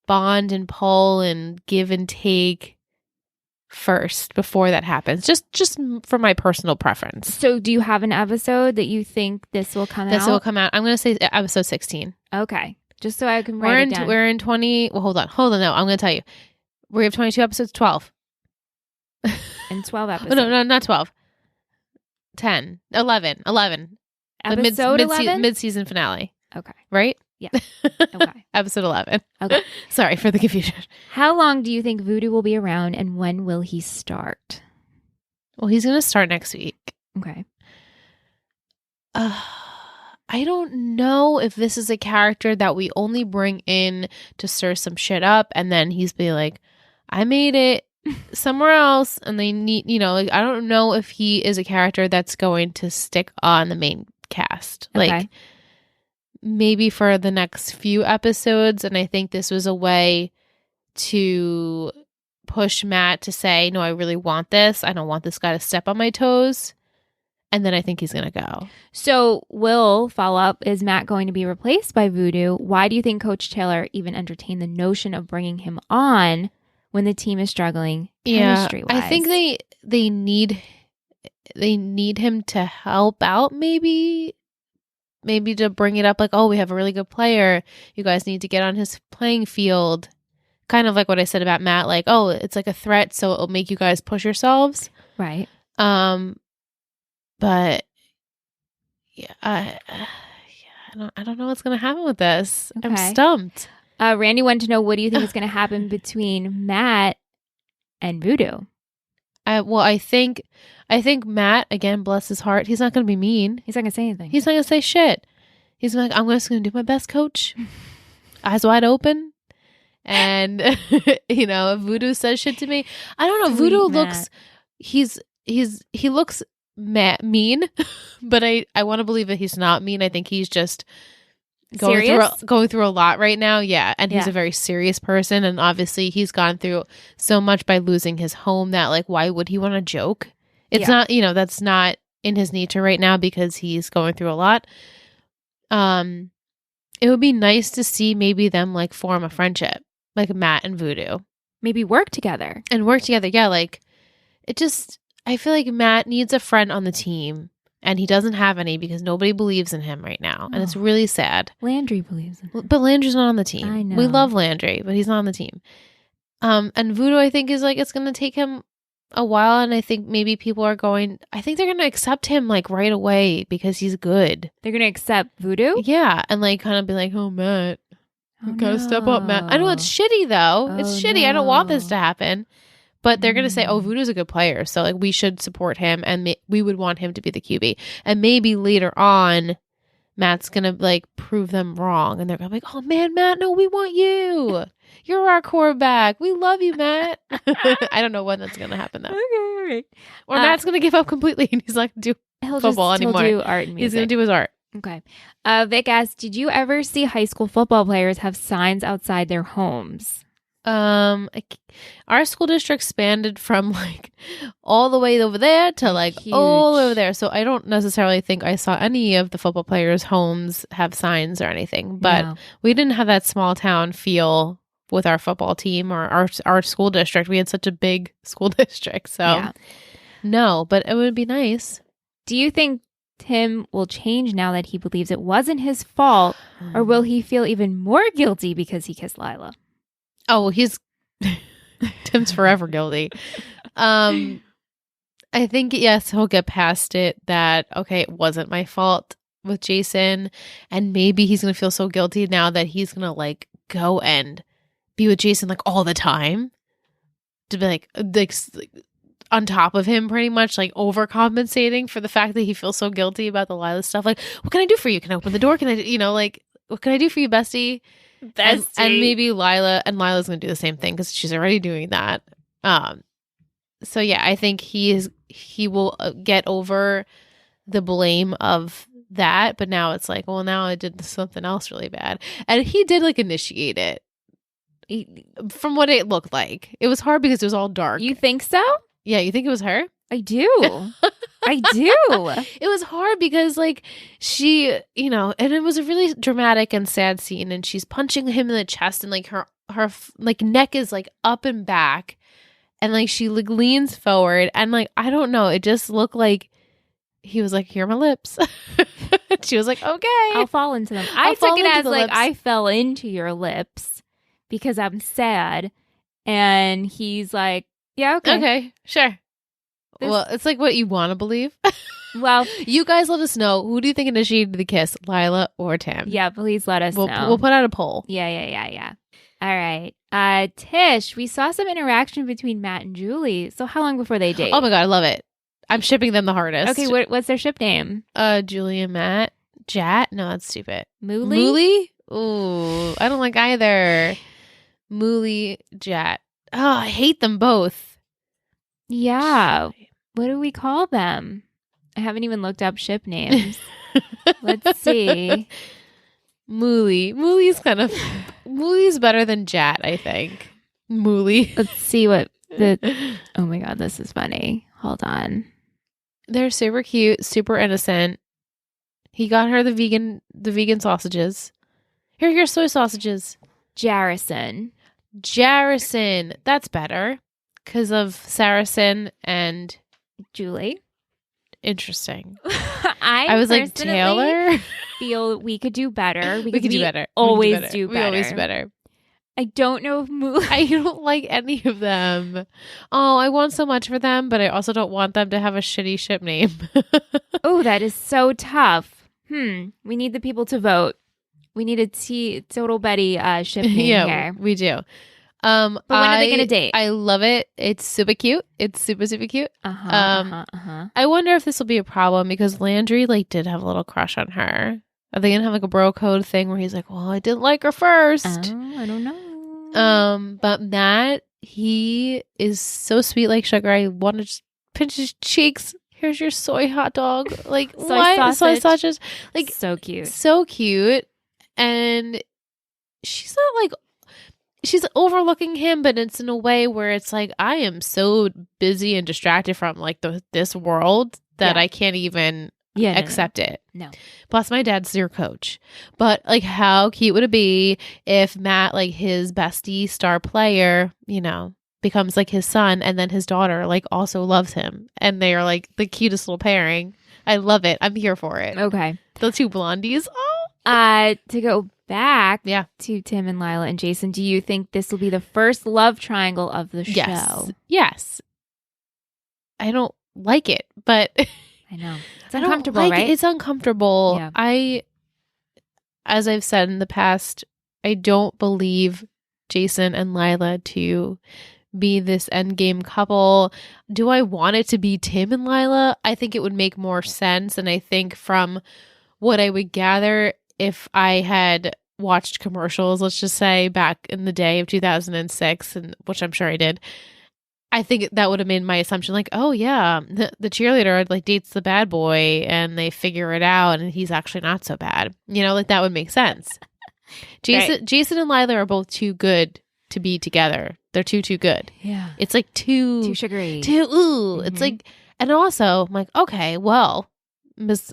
bond and pull and give and take first before that happens. Just for my personal preference. So do you have an episode that you think this will come out? This will come out. I'm going to say episode 16. Okay. Just so I can write it down. We're in 20. Well, hold on. No, I'm going to tell you. We have 22 episodes, 12. And 12 episodes. No, not 12. 10, 11. Episode 11? Mid-season finale. Okay. Right? Yeah. Okay. Episode 11. Okay. Sorry for the confusion. How long do you think Voodoo will be around, and when will he start? Well, he's going to start next week. Okay. I don't know if this is a character that we only bring in to stir some shit up, and then he's be like, I made it somewhere else, and they need, like, I don't know if he is a character that's going to stick on the main cast. Okay. Like, maybe for the next few episodes, and I think this was a way to push Matt to say, no, I really want this. I don't want this guy to step on my toes. And then I think he's going to go. So will follow up, is Matt going to be replaced by Voodoo? Why do you think Coach Taylor even entertained the notion of bringing him on when the team is struggling chemistry-wise? I think they need him to help out, maybe to bring it up, like, oh, we have a really good player. You guys need to get on his playing field. Kind of like what I said about Matt, like, oh, it's like a threat, so it'll make you guys push yourselves. Right. But yeah, I don't know what's going to happen with this. Okay. I'm stumped. Randy wanted to know, what do you think is going to happen between Matt and Voodoo? I think Matt, again, bless his heart, he's not going to be mean. He's not going to say anything. He's not going to say shit. He's like, I'm just going to do my best, coach. Eyes wide open. And, if Voodoo says shit to me, I don't know. Sweet Voodoo Matt. he looks mean, but I want to believe that he's not mean. I think he's just going through a lot right now. Yeah. And he's a very serious person. And obviously he's gone through so much by losing his home that, like, why would he want to joke? It's not, that's not in his nature right now because he's going through a lot. It would be nice to see maybe them, like, form a friendship, like Matt and Voodoo. Maybe work together. Yeah. Like, I feel like Matt needs a friend on the team, and he doesn't have any because nobody believes in him right now. And it's really sad. Landry believes in him. But Landry's not on the team. I know. We love Landry, but he's not on the team. And Voodoo, I think, is like, it's going to take him a while. And I think maybe they're going to accept him, like, right away because he's good. They're going to accept Voodoo? Yeah. And, like, kind of be like, oh, Matt, you gotta step up, Matt. I know it's shitty, though. It's shitty. No. I don't want this to happen. But they're going to say, oh, Voodoo's a good player. So, like, we should support him. And we would want him to be the QB. And maybe later on, Matt's going to, like, prove them wrong. And they're going to be like, oh, man, Matt, no, we want you. You're our quarterback. We love you, Matt. I don't know when that's going to happen, though. Okay, all right. Or Matt's going to give up completely and he's not going to do football anymore. He'll do art and music. He's going to do his art. Okay. Vic asked, did you ever see high school football players have signs outside their homes? Our school district expanded from, like, all the way over there to, like, Huge. all over there. So I don't necessarily think I saw any of the football players' homes have signs or anything. But No. we didn't have that small town feel with our football team or our school district. We had such a big school district. So no, but it would be nice. Do you think Tim will change now that he believes it wasn't his fault, or will he feel even more guilty because he kissed Lila? Oh, well, he's Tim's forever guilty. I think, yes, he'll get past it that, okay, it wasn't my fault with Jason. And maybe he's going to feel so guilty now that he's going to like go and be with Jason like all the time. To be like on top of him pretty much, like overcompensating for the fact that he feels so guilty about the Lila stuff. Like, what can I do for you? Can I open the door? Can I, like, what can I do for you, bestie? And maybe Lila's going to do the same thing because she's already doing that. So yeah, I think he will get over the blame of that, but now it's like, well, now I did something else really bad. And he did like initiate it. From what it looked like. It was hard because it was all dark. You think so? Yeah, you think it was her? I do. I do. It was hard because like she, and it was a really dramatic and sad scene, and she's punching him in the chest, and like her like neck is like up and back, and like she like leans forward, and like I don't know, it just looked like he was like, here are my lips. She was like, okay, I'll fall into them. I took it as like I fell into your lips because I'm sad, and he's like, yeah, okay, sure. Well, it's like what you want to believe. Well, you guys let us know. Who do you think initiated the kiss, Lila or Tim? Yeah, please let us know. We'll put out a poll. Yeah. All right. Tish, we saw some interaction between Matt and Julie. So how long before they date? Oh my God, I love it. I'm shipping them the hardest. Okay, what's their ship name? Julie and Matt. Jat? No, that's stupid. Mooly? Ooh, I don't like either. Mooly, Jat. Oh, I hate them both. Yeah. What do we call them? I haven't even looked up ship names. Let's see. Mooly. Mooly's better than Jat, I think. Mooly. Let's see what oh my God, this is funny. Hold on. They're super cute, super innocent. He got her the vegan sausages. Here's soy sausages. Jarrison. That's better because of Saracen and Julie. Interesting. I was like, Taylor? Feel we could do better. We could do better. Always do better. We always do better. I don't know if I don't like any of them. Oh, I want so much for them, but I also don't want them to have a shitty ship name. Oh, that is so tough. We need the people to vote. We need a Total Betty ship name here. We do. But when are they going to date? I love it. It's super cute. It's super, super cute. I wonder if this will be a problem because Landry did have a little crush on her. Are they going to have a bro code thing where he's like, well, I didn't like her first. Oh, I don't know. But Matt, he is so sweet like sugar. I want to just pinch his cheeks. Here's your soy hot dog. Like, soy sausages. Like, so cute. So cute. And she's not she's overlooking him, but it's in a way where it's like, I am so busy and distracted from this world that I can't even accept it. No. Plus my dad's your coach. But how cute would it be if Matt, his bestie star player, becomes his son, and then his daughter also loves him, and they are the cutest little pairing. I love it. I'm here for it. Okay. The two blondies. Oh. To go back to Tim and Lila and Jason, do you think this will be the first love triangle of the show? Yes. I don't like it, but I know. It's uncomfortable, right? It's uncomfortable. Yeah. As I've said in the past, I don't believe Jason and Lila to be this endgame couple. Do I want it to be Tim and Lila? I think it would make more sense, and I think from what I would gather, if I had watched commercials, let's just say back in the day of 2006, and which I'm sure I did, I think that would have made my assumption oh yeah, the cheerleader dates the bad boy and they figure it out and he's actually not so bad. That would make sense. Jason and Lila are both too good to be together. They're too good. Yeah. It's too sugary. It's and also I'm okay, well, Miss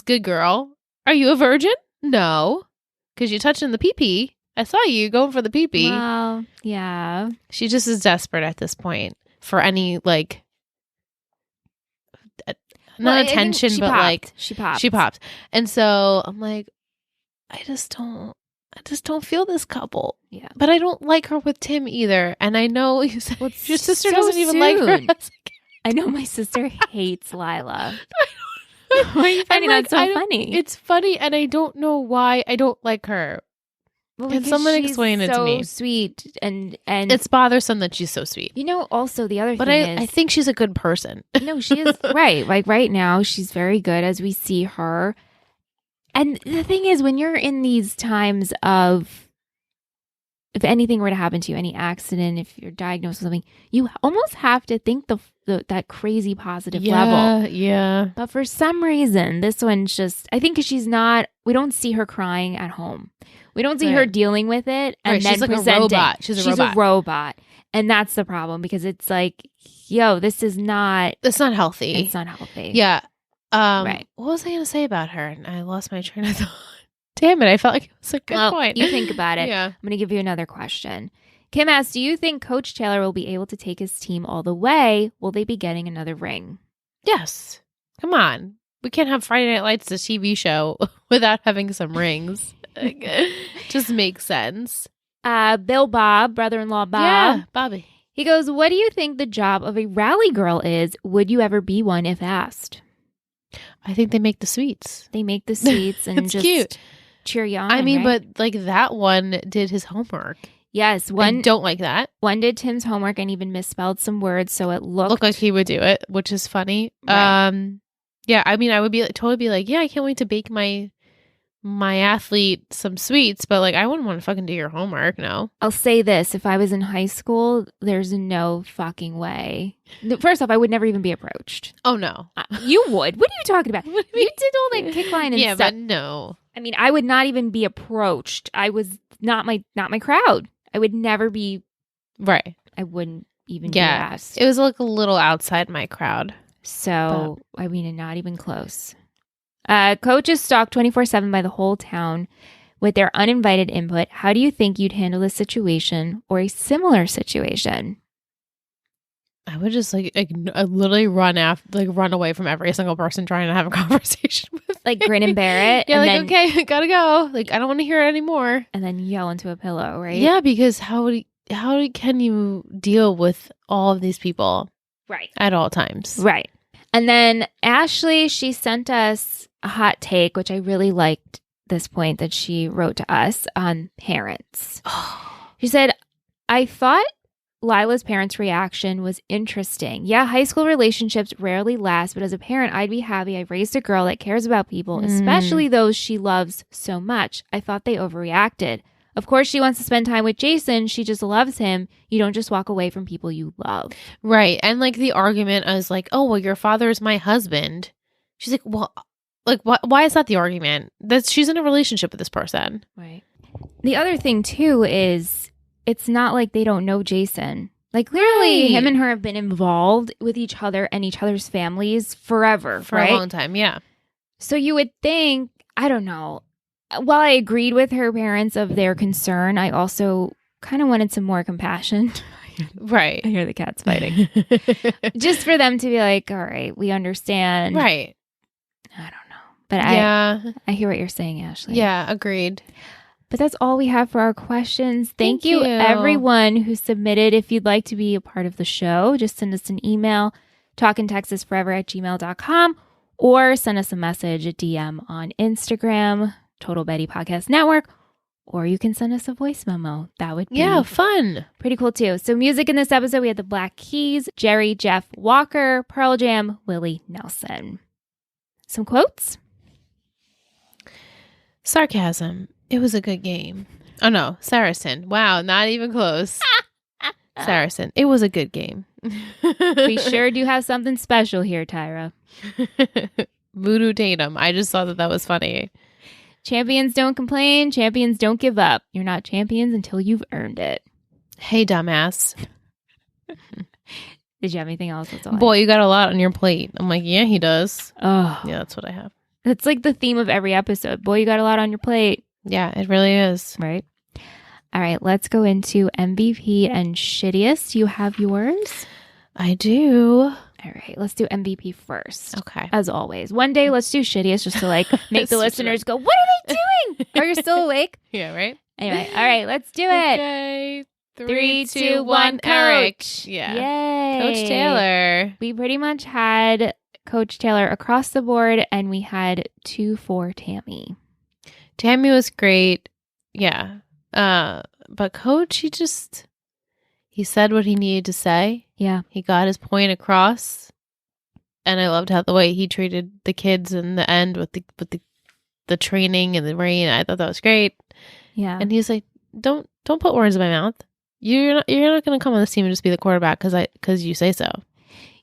Good Girl, are you a virgin? No, because you're touching the pee-pee. I saw you going for the pee-pee. Well, yeah. She just is desperate at this point for any not attention, but like she popped. She popped. And so I'm like, I just don't feel this couple. Yeah. But I don't like her with Tim either. And I know you said your sister so doesn't even like her. I know my sister hates Lila. Why are you finding that so funny? It's funny, and I don't know why I don't like her. Well, Can someone explain it to me? So sweet, and it's bothersome that she's so sweet. You know, also the other but thing is, I think she's a good person. No, she is right. Like right now, she's very good as we see her. And the thing is, when you're in these times of, if anything were to happen to you, any accident, if you're diagnosed with something, you almost have to think that crazy positive level. Yeah. But for some reason, this one's just, I think because she's not, we don't see her crying at home. We don't see her dealing with it and then she's like presenting. A robot. She's a robot. And that's the problem because it's like, yo, this is not. It's not healthy. It's not healthy. Yeah. Right. What was I going to say about her? And I lost my train of thought. Damn it. I felt like it was a good point. You think about it. Yeah. I'm going to give you another question. Kim asks, do you think Coach Taylor will be able to take his team all the way? Will they be getting another ring? Yes. Come on. We can't have Friday Night Lights, the TV show, without having some rings. Just makes sense. Bill Bob, brother-in-law Bob. Yeah, Bobby. He goes, what do you think the job of a rally girl is? Would you ever be one if asked? I think they make the sweets. They make the sweets and just cute. Cheer you on. I mean, right? but like that one did his homework. Yes, I don't like that. One did Tim's homework and even misspelled some words, so it looked like he would do it, which is funny. Right. Yeah, I mean, I would totally be like, yeah, I can't wait to bake my athlete some sweets, but like I wouldn't want to fucking do your homework. No. I'll say this: if I was in high school, there's no fucking way. First off, I would never even be approached. Oh no, you would. What are you talking about? You did all that kick line and stuff. Yeah, but no. I mean, I would not even be approached. I was not my crowd. I would never be. Right. I wouldn't even be asked. It was like a little outside my crowd. So, I mean, not even close. Coach is stalked 24/7 by the whole town with their uninvited input. How do you think you'd handle this situation or a similar situation? I would just literally run away from every single person trying to have a conversation with like grin and bear it. Yeah, and okay, I gotta go. Like I don't want to hear it anymore. And then yell into a pillow, right? Yeah, because how can you deal with all of these people, right, at all times, right? And then Ashley, she sent us a hot take, which I really liked. This point that she wrote to us on parents. She said, "I thought Lila's parents' reaction was interesting. Yeah, high school relationships rarely last, but as a parent, I'd be happy I raised a girl that cares about people, especially those she loves so much. I thought they overreacted. Of course, she wants to spend time with Jason. She just loves him. You don't just walk away from people you love." Right. And like the argument is like, oh, well, your father is my husband. She's like, well, like, why is that the argument? That she's in a relationship with this person. Right. The other thing, too, is it's not like they don't know Jason. Like, clearly, him and her have been involved with each other and each other's families forever. For a long time, yeah. So you would think, I don't know. While I agreed with her parents of their concern, I also kind of wanted some more compassion. Right. I hear the cats fighting. Just for them to be like, all right, we understand. Right. I don't know. But I hear what you're saying, Ashley. Yeah, agreed. But that's all we have for our questions. Thank you, everyone who submitted. If you'd like to be a part of the show, just send us an email, talkintexasforever@gmail.com, or send us a message, a DM on Instagram, Total Betty Podcast Network, or you can send us a voice memo. That would be fun. Pretty cool, too. So music in this episode, we had the Black Keys, Jerry Jeff Walker, Pearl Jam, Willie Nelson. Some quotes? Sarcasm. It was a good game. Oh, no. Saracen. Wow. Not even close. Saracen. It was a good game. We sure do have something special here, Tyra. Voodoo Tatum. I just thought that was funny. Champions don't complain. Champions don't give up. You're not champions until you've earned it. Hey, dumbass. Did you have anything else? Boy, you got a lot on your plate. I'm like, yeah, he does. Oh. Yeah, that's what I have. That's like the theme of every episode. Boy, you got a lot on your plate. Yeah, it really is. Right. All right, let's go into MVP and shittiest. You have yours? I do. All right, let's do MVP first. Okay. As always. One day, let's do shittiest just to like make the listeners go, what are they doing? Are you still awake? Yeah, right? Anyway, all right, let's do it. Okay. 3, 2, 1, Eric. Coach. Yeah. Yay. Coach Taylor. We pretty much had Coach Taylor across the board, and we had 2 for Tammy. Tammy was great. Yeah. But Coach, he said what he needed to say. Yeah. He got his point across. And I loved how the way he treated the kids in the end with the training and the rain. I thought that was great. Yeah. And he's like, don't put words in my mouth. You're not going to come on this team and just be the quarterback because you say so.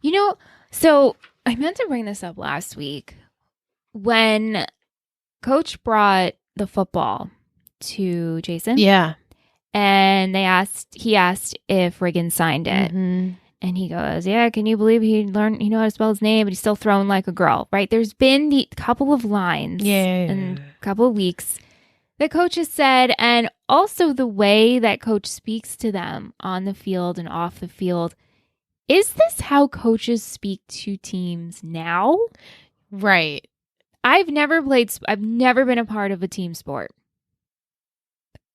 You know, so I meant to bring this up last week when Coach brought the football to Jason. Yeah. And he asked if Riggins signed it. Mm-hmm. And he goes, yeah, can you believe he know how to spell his name, but he's still throwing like a girl, right? There's been the couple of lines in a couple of weeks that Coach has said, and also the way that Coach speaks to them on the field and off the field. Is this how coaches speak to teams now? Right. I've never been a part of a team sport.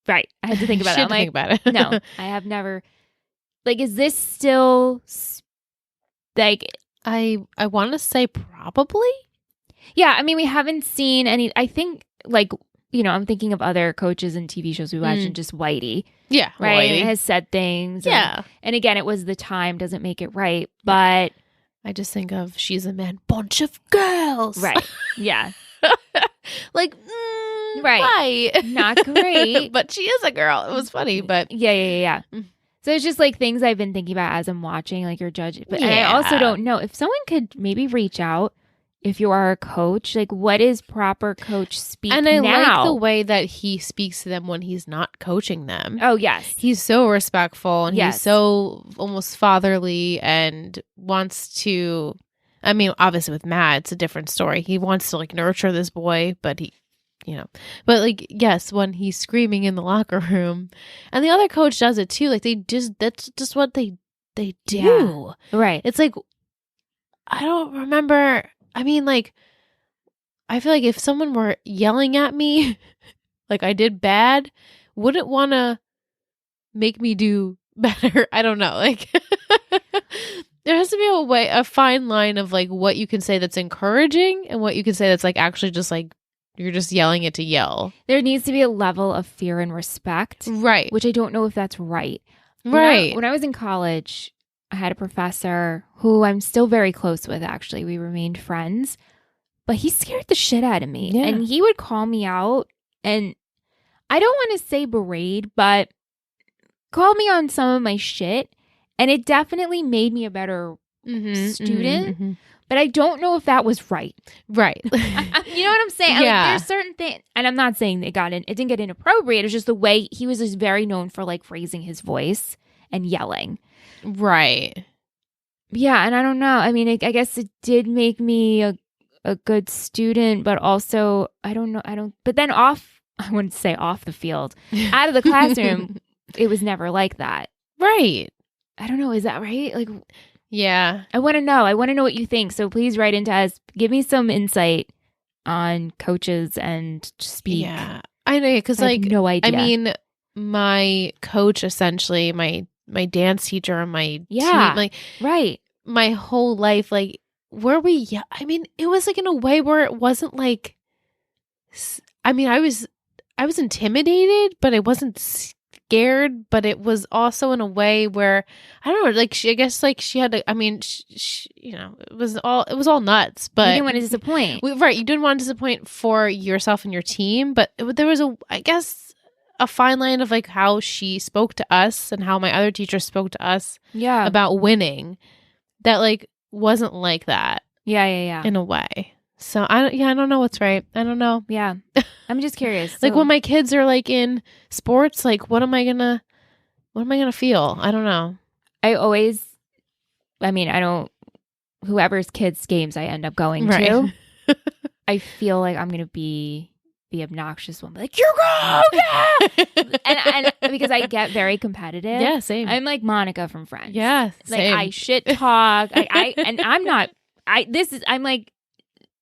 Right. I had to think about that. Think about it. No, I have never. Like, is this still like? I want to say probably. Yeah, I mean, we haven't seen any. I think, like, you know, I'm thinking of other coaches and TV shows we watch, and just Whitey. Yeah, right. Whitey. And has said things. Yeah, and again, it was the time doesn't make it right, but I just think of she's a man, bunch of girls. Right. Yeah. Like. Right. Not great. But she is a girl. It was funny, but yeah. So it's just like things I've been thinking about as I'm watching, like you're judging. But and I also don't know if someone could maybe reach out if you are a coach, like what is proper coach speak and I now? like the way that he speaks to them when he's not coaching them. Oh, yes. He's so respectful and he's so almost fatherly and wants to, I mean, obviously with Matt, it's a different story. He wants to like nurture this boy, but but like, yes, when he's screaming in the locker room and the other coach does it too. Like that's just what they do. Yeah. Right. It's like, I don't remember. I mean, like, I feel like if someone were yelling at me, like I did bad, wouldn't want to make me do better. I don't know. Like, there has to be a fine line of like what you can say that's encouraging and what you can say that's like actually just like, you're just yelling it to yell. There needs to be a level of fear and respect. Right. Which I don't know if that's right. Right. When I was in college, I had a professor who I'm still very close with, actually. We remained friends. But he scared the shit out of me. Yeah. And he would call me out. And I don't want to say berate, but call me on some of my shit. And it definitely made me a better student. Mm-hmm. But I don't know if that was right. Right. You know what I'm saying? Yeah. Like, there's certain things, and I'm not saying it didn't get inappropriate. It's just the way he was just very known for like raising his voice and yelling. Right. Yeah, and I don't know. I mean, I guess it did make me a good student, but also I don't know. But then I wouldn't say off the field, out of the classroom, it was never like that. Right. I don't know. Is that right? Like. Yeah. I want to know. I want to know what you think. So please write into us. Give me some insight on coaches and speak. Yeah. I know. Because like, no idea. I mean, my coach, essentially, my dance teacher, my team, like, right. My whole life, like, I mean, it was like in a way where it wasn't like, I mean, I was intimidated, but I wasn't scared, but it was also in a way where I don't know, like I guess like she had to, I mean, you know, it was all nuts, but you didn't want to disappoint. Right, you didn't want to disappoint for yourself and your team, but there was I guess a fine line of like how she spoke to us and how my other teachers spoke to us about winning that like wasn't like that. Yeah. In a way. So I don't know what's right. I don't know. Yeah. I'm just curious. Like when my kids are like in sports, like what am I gonna feel? I don't know. Whoever's kids' games I end up going to, I feel like I'm gonna be the obnoxious one, be like, "You go, yeah!" and because I get very competitive. Yeah, same. I'm like Monica from Friends. Yeah, like same. I shit talk. I'm not. I'm like,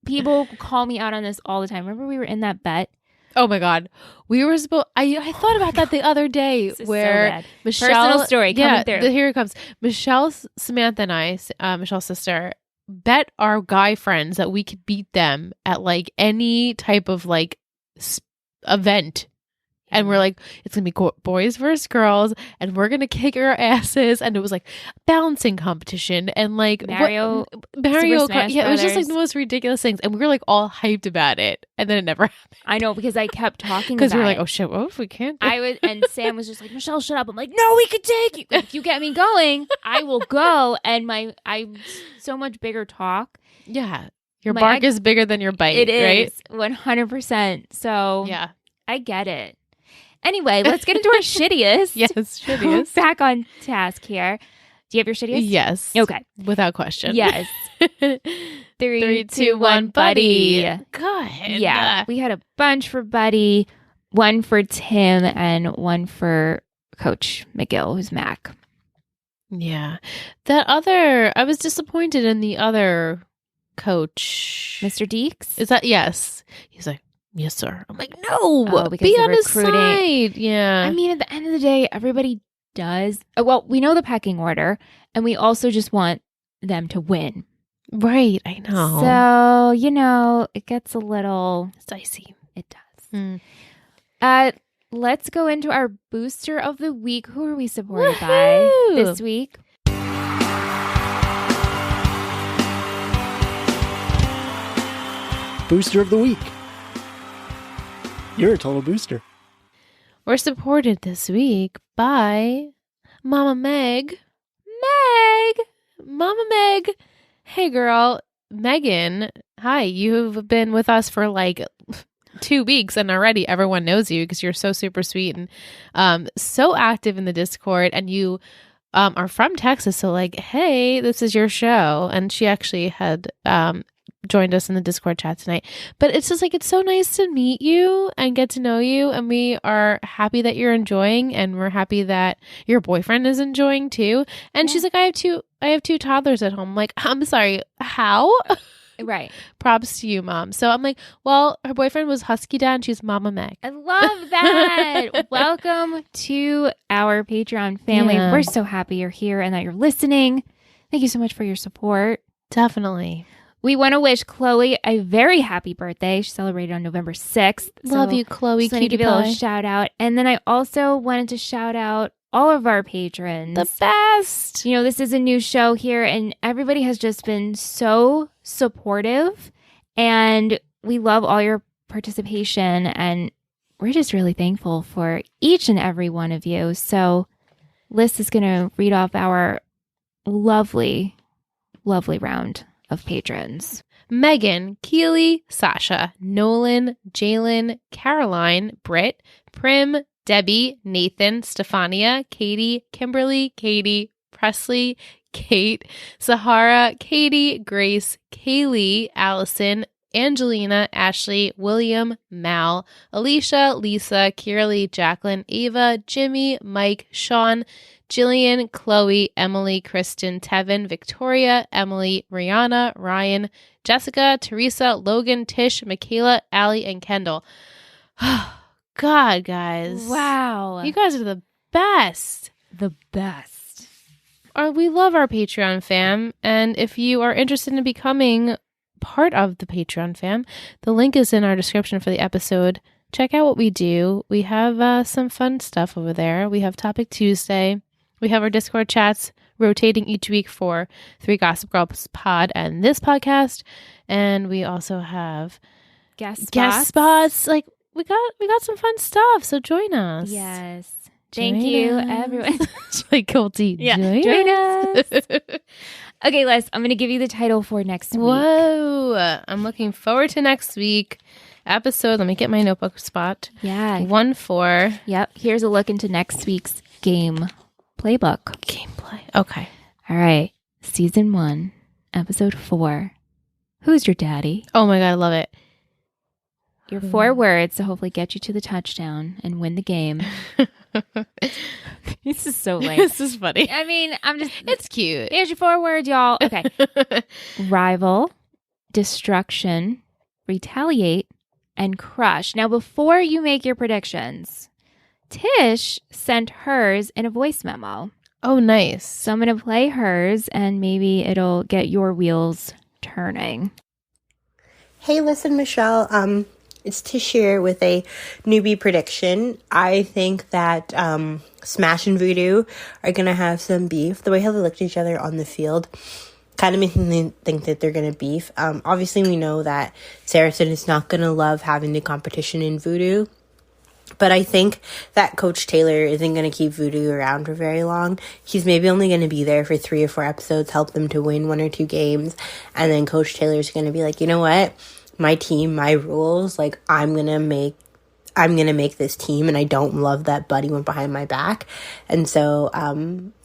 people call me out on this all the time. Remember we were in that bet? Oh my God. We were supposed, I thought about that the other day where Michelle, personal story coming through. Here it comes. Michelle, Samantha and I, Michelle's sister, bet our guy friends that we could beat them at like any type of like event. And we're like, it's going to be boys versus girls, and we're going to kick our asses. And it was like balancing competition and like Mario Kart. Yeah, it was just like Brothers. the most ridiculous things. And we were like all hyped about it. And then it never happened. I know, because I kept talking Because about we were like, it. oh shit, what if we can't? And Sam was just like, Michelle, shut up. I'm like, no, we can take you. If you get me going, I will go. And I'm so much bigger talk. Yeah. Your bark is bigger than your bite. It is, right? 100%. So Yeah. I get it. Anyway, let's get into our shittiest. Yes, shittiest. Back on task here. Do you have your shittiest? Yes. Okay. Without question. Yes. 3, 2, 1, Buddy. Good. Yeah. We had a bunch for Buddy, one for Tim, and one for Coach McGill, who's Mac. Yeah. I was disappointed in the other coach. Mr. Deeks? Is that, yes. He's like, yes, sir. I'm like, no, because be the on his recruiting. side. Yeah. I mean, at the end of the day, everybody does. Well, we know the pecking order, and we also just want them to win. Right. I know. So, it gets a little dicey. It does. Let's go into our booster of the week. Who are we supported by this week? Booster of the week. You're a total booster. We're supported this week by Mama Meg. Mama Meg. Hey, girl. Megan. Hi. You've been with us for like 2 weeks, and already everyone knows you because you're so super sweet and so active in the Discord, and you are from Texas. So like, hey, this is your show. And she actually had joined us in the Discord chat tonight. But it's just like, it's so nice to meet you and get to know you. And we are happy that you're enjoying, and we're happy that your boyfriend is enjoying too. And she's like, I have two toddlers at home. I'm like, I'm sorry, how? Right. Props to you, Mom. So I'm like, well, her boyfriend was Husky Dad, and she's Mama Meg. I love that. Welcome to our Patreon family. Yeah. We're so happy you're here and that you're listening. Thank you so much for your support. Definitely. We want to wish Chloe a very happy birthday. She celebrated on November 6th. Love you, Chloe. Just want to give you a little shout out. And then I also wanted to shout out all of our patrons. The best. This is a new show here, and everybody has just been so supportive, and we love all your participation, and we're just really thankful for each and every one of you. So Liz is going to read off our lovely, lovely round of patrons. Megan, Keely, Sasha, Nolan, Jalen, Caroline, Britt, Prim, Debbie, Nathan, Stefania, Katie, Kimberly, Katie, Presley, Kate, Sahara, Katie, Grace, Kaylee, Allison, Angelina, Ashley, William, Mal, Alicia, Lisa, Kiralee, Jacqueline, Ava, Jimmy, Mike, Sean, Jillian, Chloe, Emily, Kristen, Tevin, Victoria, Emily, Rihanna, Ryan, Jessica, Teresa, Logan, Tish, Michaela, Allie, and Kendall. God, guys. Wow. You guys are the best. The best. We love our Patreon fam. And if you are interested in becoming part of the Patreon fam, the link is in our description for the episode. Check out what we do. We have some fun stuff over there. We have Topic Tuesday. We have our Discord chats rotating each week for 3 Gossip Girls Pod and this podcast. And we also have Guest spots. Like, we got some fun stuff, so join us. Yes. Thank you, everyone. Like guilty. Yeah. Join us. Okay, Les, I'm going to give you the title for next week. Whoa. I'm looking forward to next week episode. Let me get my notebook spot. Yeah. 1-4. Yep. Here's a look into next week's game playbook. Gameplay. Okay. All right. Season 1, episode 4. Who's your daddy? Oh my God, I love it. Your 4 words to hopefully get you to the touchdown and win the game. This is so lame. This is funny. I mean, It's cute. Here's your 4 words, y'all. Okay. Rival, destruction, retaliate, and crush. Now, before you make your predictions, Tish sent hers in a voice memo. Oh, nice. So I'm going to play hers and maybe it'll get your wheels turning. Hey, listen, Michelle. It's Tish here with a newbie prediction. I think that Smash and Voodoo are going to have some beef. The way how they look at each other on the field kind of makes me think that they're going to beef. Obviously, we know that Saracen is not going to love having the competition in Voodoo. But I think that Coach Taylor isn't going to keep Voodoo around for very long. He's maybe only going to be there for 3 or 4 episodes, help them to win 1 or 2 games. And then Coach Taylor's going to be like, you know what? My team, my rules, like I'm going to make this team, and I don't love that Buddy went behind my back. And so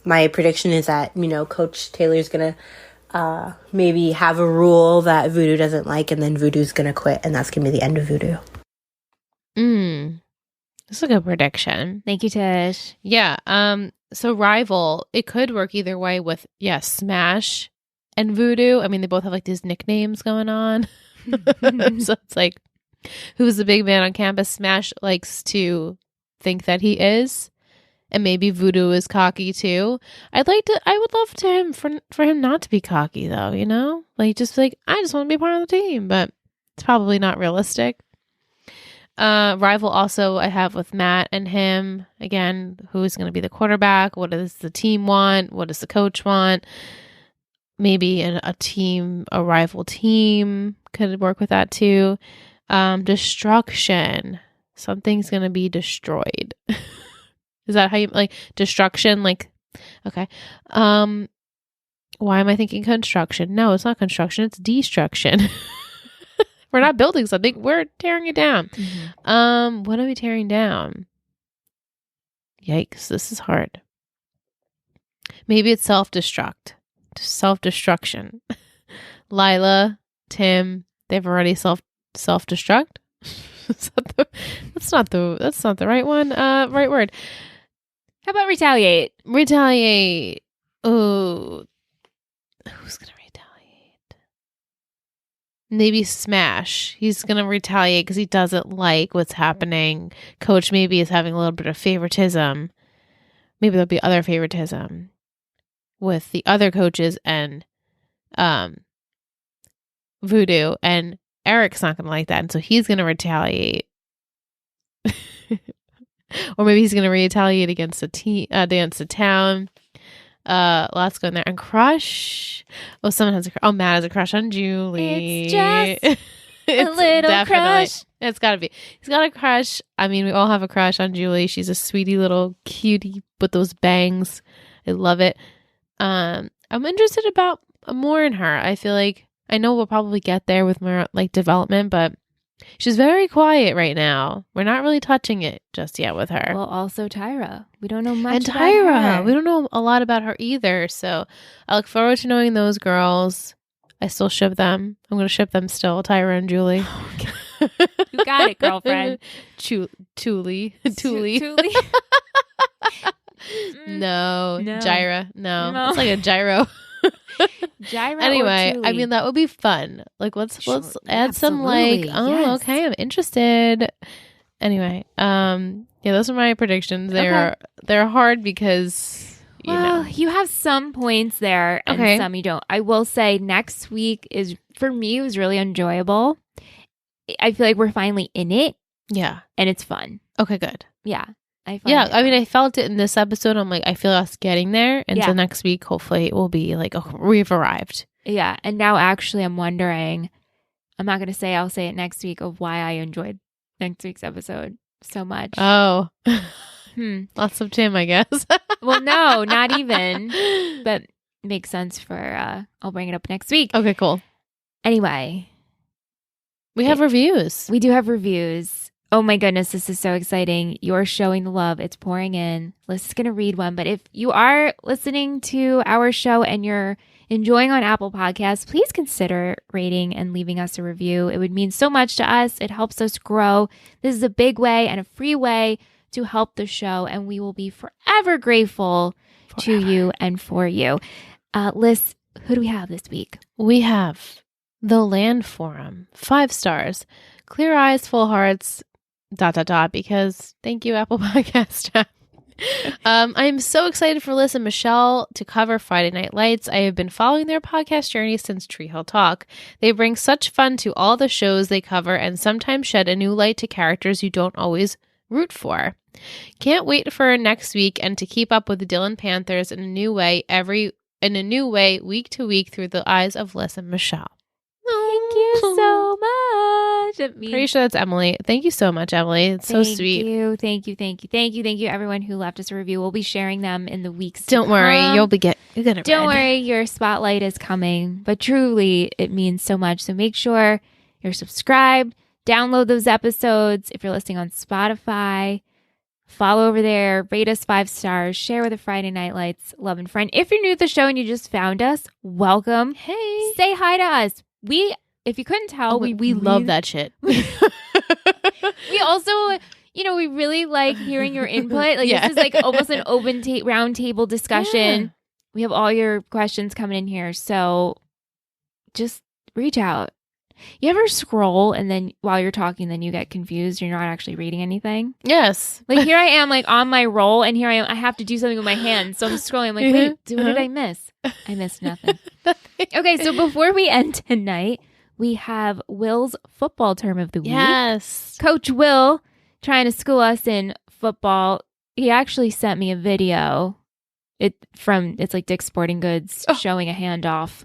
my prediction is that, Coach Taylor's going to maybe have a rule that Voodoo doesn't like, and then Voodoo's going to quit, and that's going to be the end of Voodoo. That's a good prediction. Thank you, Tish. Yeah. So Rival, it could work either way with, Smash and Voodoo. I mean, they both have like these nicknames going on. So it's like, who's the big man on campus? Smash likes to think that he is. And maybe Voodoo is cocky too. I would love for him not to be cocky though, Like just like, I just want to be part of the team, but it's probably not realistic. Rival also I have with Matt and him. Again, who's going to be the quarterback? What does the team want? What does the coach want? Maybe a rival team could work with that too. Destruction. Something's going to be destroyed. Is that how you like destruction? Like, okay. Why am I thinking construction? No, it's not construction. It's destruction. We're not building something. We're tearing it down. Mm-hmm. What are we tearing down? Yikes, this is hard. Maybe it's self-destruction. Lila, Tim, they've already self-destruct. That's not the right one. Right word. How about retaliate? Retaliate. Oh, who's gonna retaliate? Maybe Smash. He's gonna retaliate because he doesn't like what's happening. Coach maybe is having a little bit of favoritism. Maybe there'll be other favoritism with the other coaches and Voodoo, and Eric's not gonna like that, and so he's gonna retaliate. Or maybe he's going to retaliate against the town. Lots going there. And crush. Oh, Matt has a crush on Julie. It's just a little crush. It's got to be. He's got a crush. I mean, we all have a crush on Julie. She's a sweetie little cutie with those bangs. I love it. I'm interested about more in her. I feel like I know we'll probably get there with more like development, but she's very quiet right now. We're not really touching it just yet with her. Well, also Tyra. We don't know much and about Tyra. her. We don't know a lot about her either. So I look forward to knowing those girls. I still ship them. I'm going to ship them still, Tyra and Julie. You got it, girlfriend. Tuli. Tuli. No. No. Gyra. No. It's like a gyro. Gyra. Anyway, I mean that would be fun. Like let's add some like yes. Okay, I'm interested. Anyway, those are my predictions. They're hard because you have some points there and some you don't. I will say next week is for me it was really enjoyable. I feel like we're finally in it. Yeah. And it's fun. Okay, good. Yeah. I mean, I felt it in this episode. I'm like, I feel us getting there. And so next week, hopefully, it will be like, we've arrived. Yeah. And now, actually, I'm wondering, I'm not going to say, I'll say it next week of why I enjoyed next week's episode so much. Oh. Lots of Tim, I guess. Well, no, not even. But makes sense for, I'll bring it up next week. Okay, cool. Anyway. We have reviews. We do have reviews. Oh my goodness, this is so exciting. You're showing the love. It's pouring in. Liz is going to read one. But if you are listening to our show and you're enjoying on Apple Podcasts, please consider rating and leaving us a review. It would mean so much to us. It helps us grow. This is a big way and a free way to help the show. And we will be forever grateful to you and for you. Liz, who do we have this week? We have The Land Forum, 5 stars, clear eyes, full hearts, ... because thank you, Apple Podcast. I am so excited for Liz and Michelle to cover Friday Night Lights. I have been following their podcast journey since Tree Hill Talk. They bring such fun to all the shows they cover and sometimes shed a new light to characters you don't always root for. Can't wait for next week and to keep up with the Dillon Panthers in a new way week to week through the eyes of Liz and Michelle. Thank you so much. It means Pretty sure that's Emily. Thank you so much, Emily. It's so sweet. Thank you, everyone who left us a review. We'll be sharing them in the weeks. Don't worry, you're gonna. Don't worry, your spotlight is coming. But truly, it means so much. So make sure you're subscribed. Download those episodes. If you're listening on Spotify, follow over there. Rate us 5 stars. Share with the Friday Night Lights love and friend. If you're new to the show and you just found us, welcome. Hey, say hi to us. If you couldn't tell, we love that shit. We also, we really like hearing your input. Like This is like almost an open round table discussion. Yeah. We have all your questions coming in here. So just reach out. You ever scroll and then while you're talking, then you get confused. You're not actually reading anything? Yes. Like here I am like on my roll and here I am. I have to do something with my hands. So I'm scrolling. I'm like, wait, what did I miss? I missed nothing. Okay, so before we end tonight, we have Will's football term of the week. Yes. Coach Will trying to school us in football. He actually sent me a video. It's like Dick's Sporting Goods showing a handoff.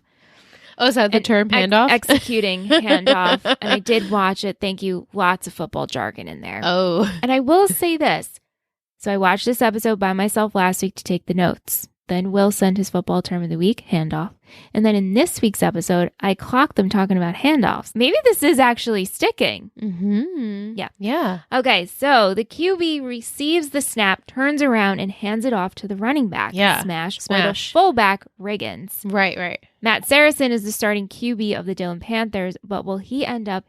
Oh, is that the term handoff? Executing handoff. And I did watch it. Thank you. Lots of football jargon in there. Oh. And I will say this. So I watched this episode by myself last week to take the notes. Then Will sent his football term of the week, handoff. And then in this week's episode, I clocked them talking about handoffs. Maybe this is actually sticking. Mm-hmm. Yeah. Yeah. Okay, so the QB receives the snap, turns around, and hands it off to the running back. Yeah. Smash. Or the fullback, Riggins. Right. Matt Saracen is the starting QB of the Dillon Panthers, but will he end up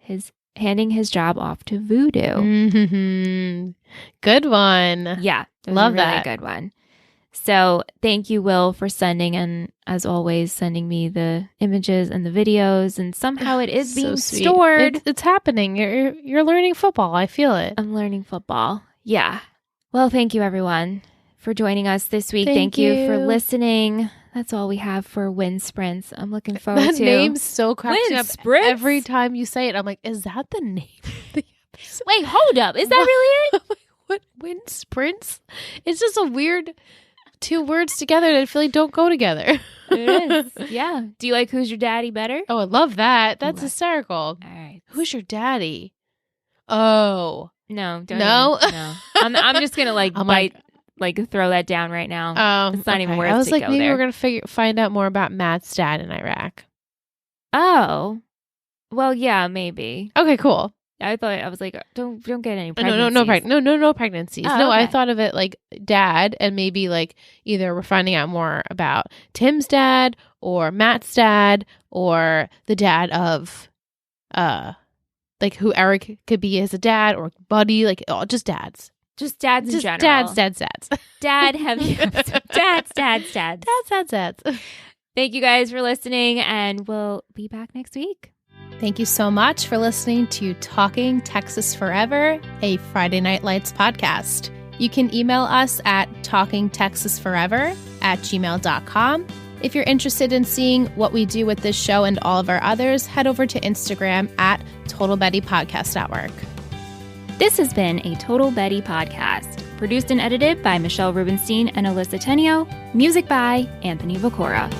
handing his job off to Voodoo? Mm-hmm. Good one. Yeah. Love really that. Good one. So thank you, Will, for sending and as always sending me the images and the videos. And somehow it is being stored. It's happening. You're learning football. I feel it. I'm learning football. Yeah. Well, thank you, everyone, for joining us this week. Thank you for listening. That's all we have for Wind Sprints. I'm looking forward to that name so cracks me up Sprints? Every time you say it. I'm like, is that the name of the episode? Wait, hold up. Is that really it? What? Wind Sprints? It's just a weird 2 words together that I feel like don't go together. It is. Yeah. Do you like Who's Your Daddy better? Oh, I love that. That's hysterical. All right. Who's your daddy? Oh. No. No? No. I'm just going to throw that down right now. It's not even worth it. I was like, maybe there. we're going to find out more about Matt's dad in Iraq. Oh. Well, yeah, maybe. Okay, cool. I was like, don't get any pregnancies. No pregnancies. Oh, no, okay. I thought of it like dad, and maybe like either we're finding out more about Tim's dad or Matt's dad or the dad of like who Eric could be as a dad or buddy, like just dads. Just dads in general. Dads. Dad heavy episode. Dads. Dads. Thank you guys for listening, and we'll be back next week. Thank you so much for listening to Talking Texas Forever, a Friday Night Lights podcast. You can email us at talkingtexasforever@gmail.com. If you're interested in seeing what we do with this show and all of our others, head over to Instagram at Total Betty Podcast Network. This has been a Total Betty podcast, produced and edited by Michelle Rubenstein and Alyssa Tenio, music by Anthony Vicora.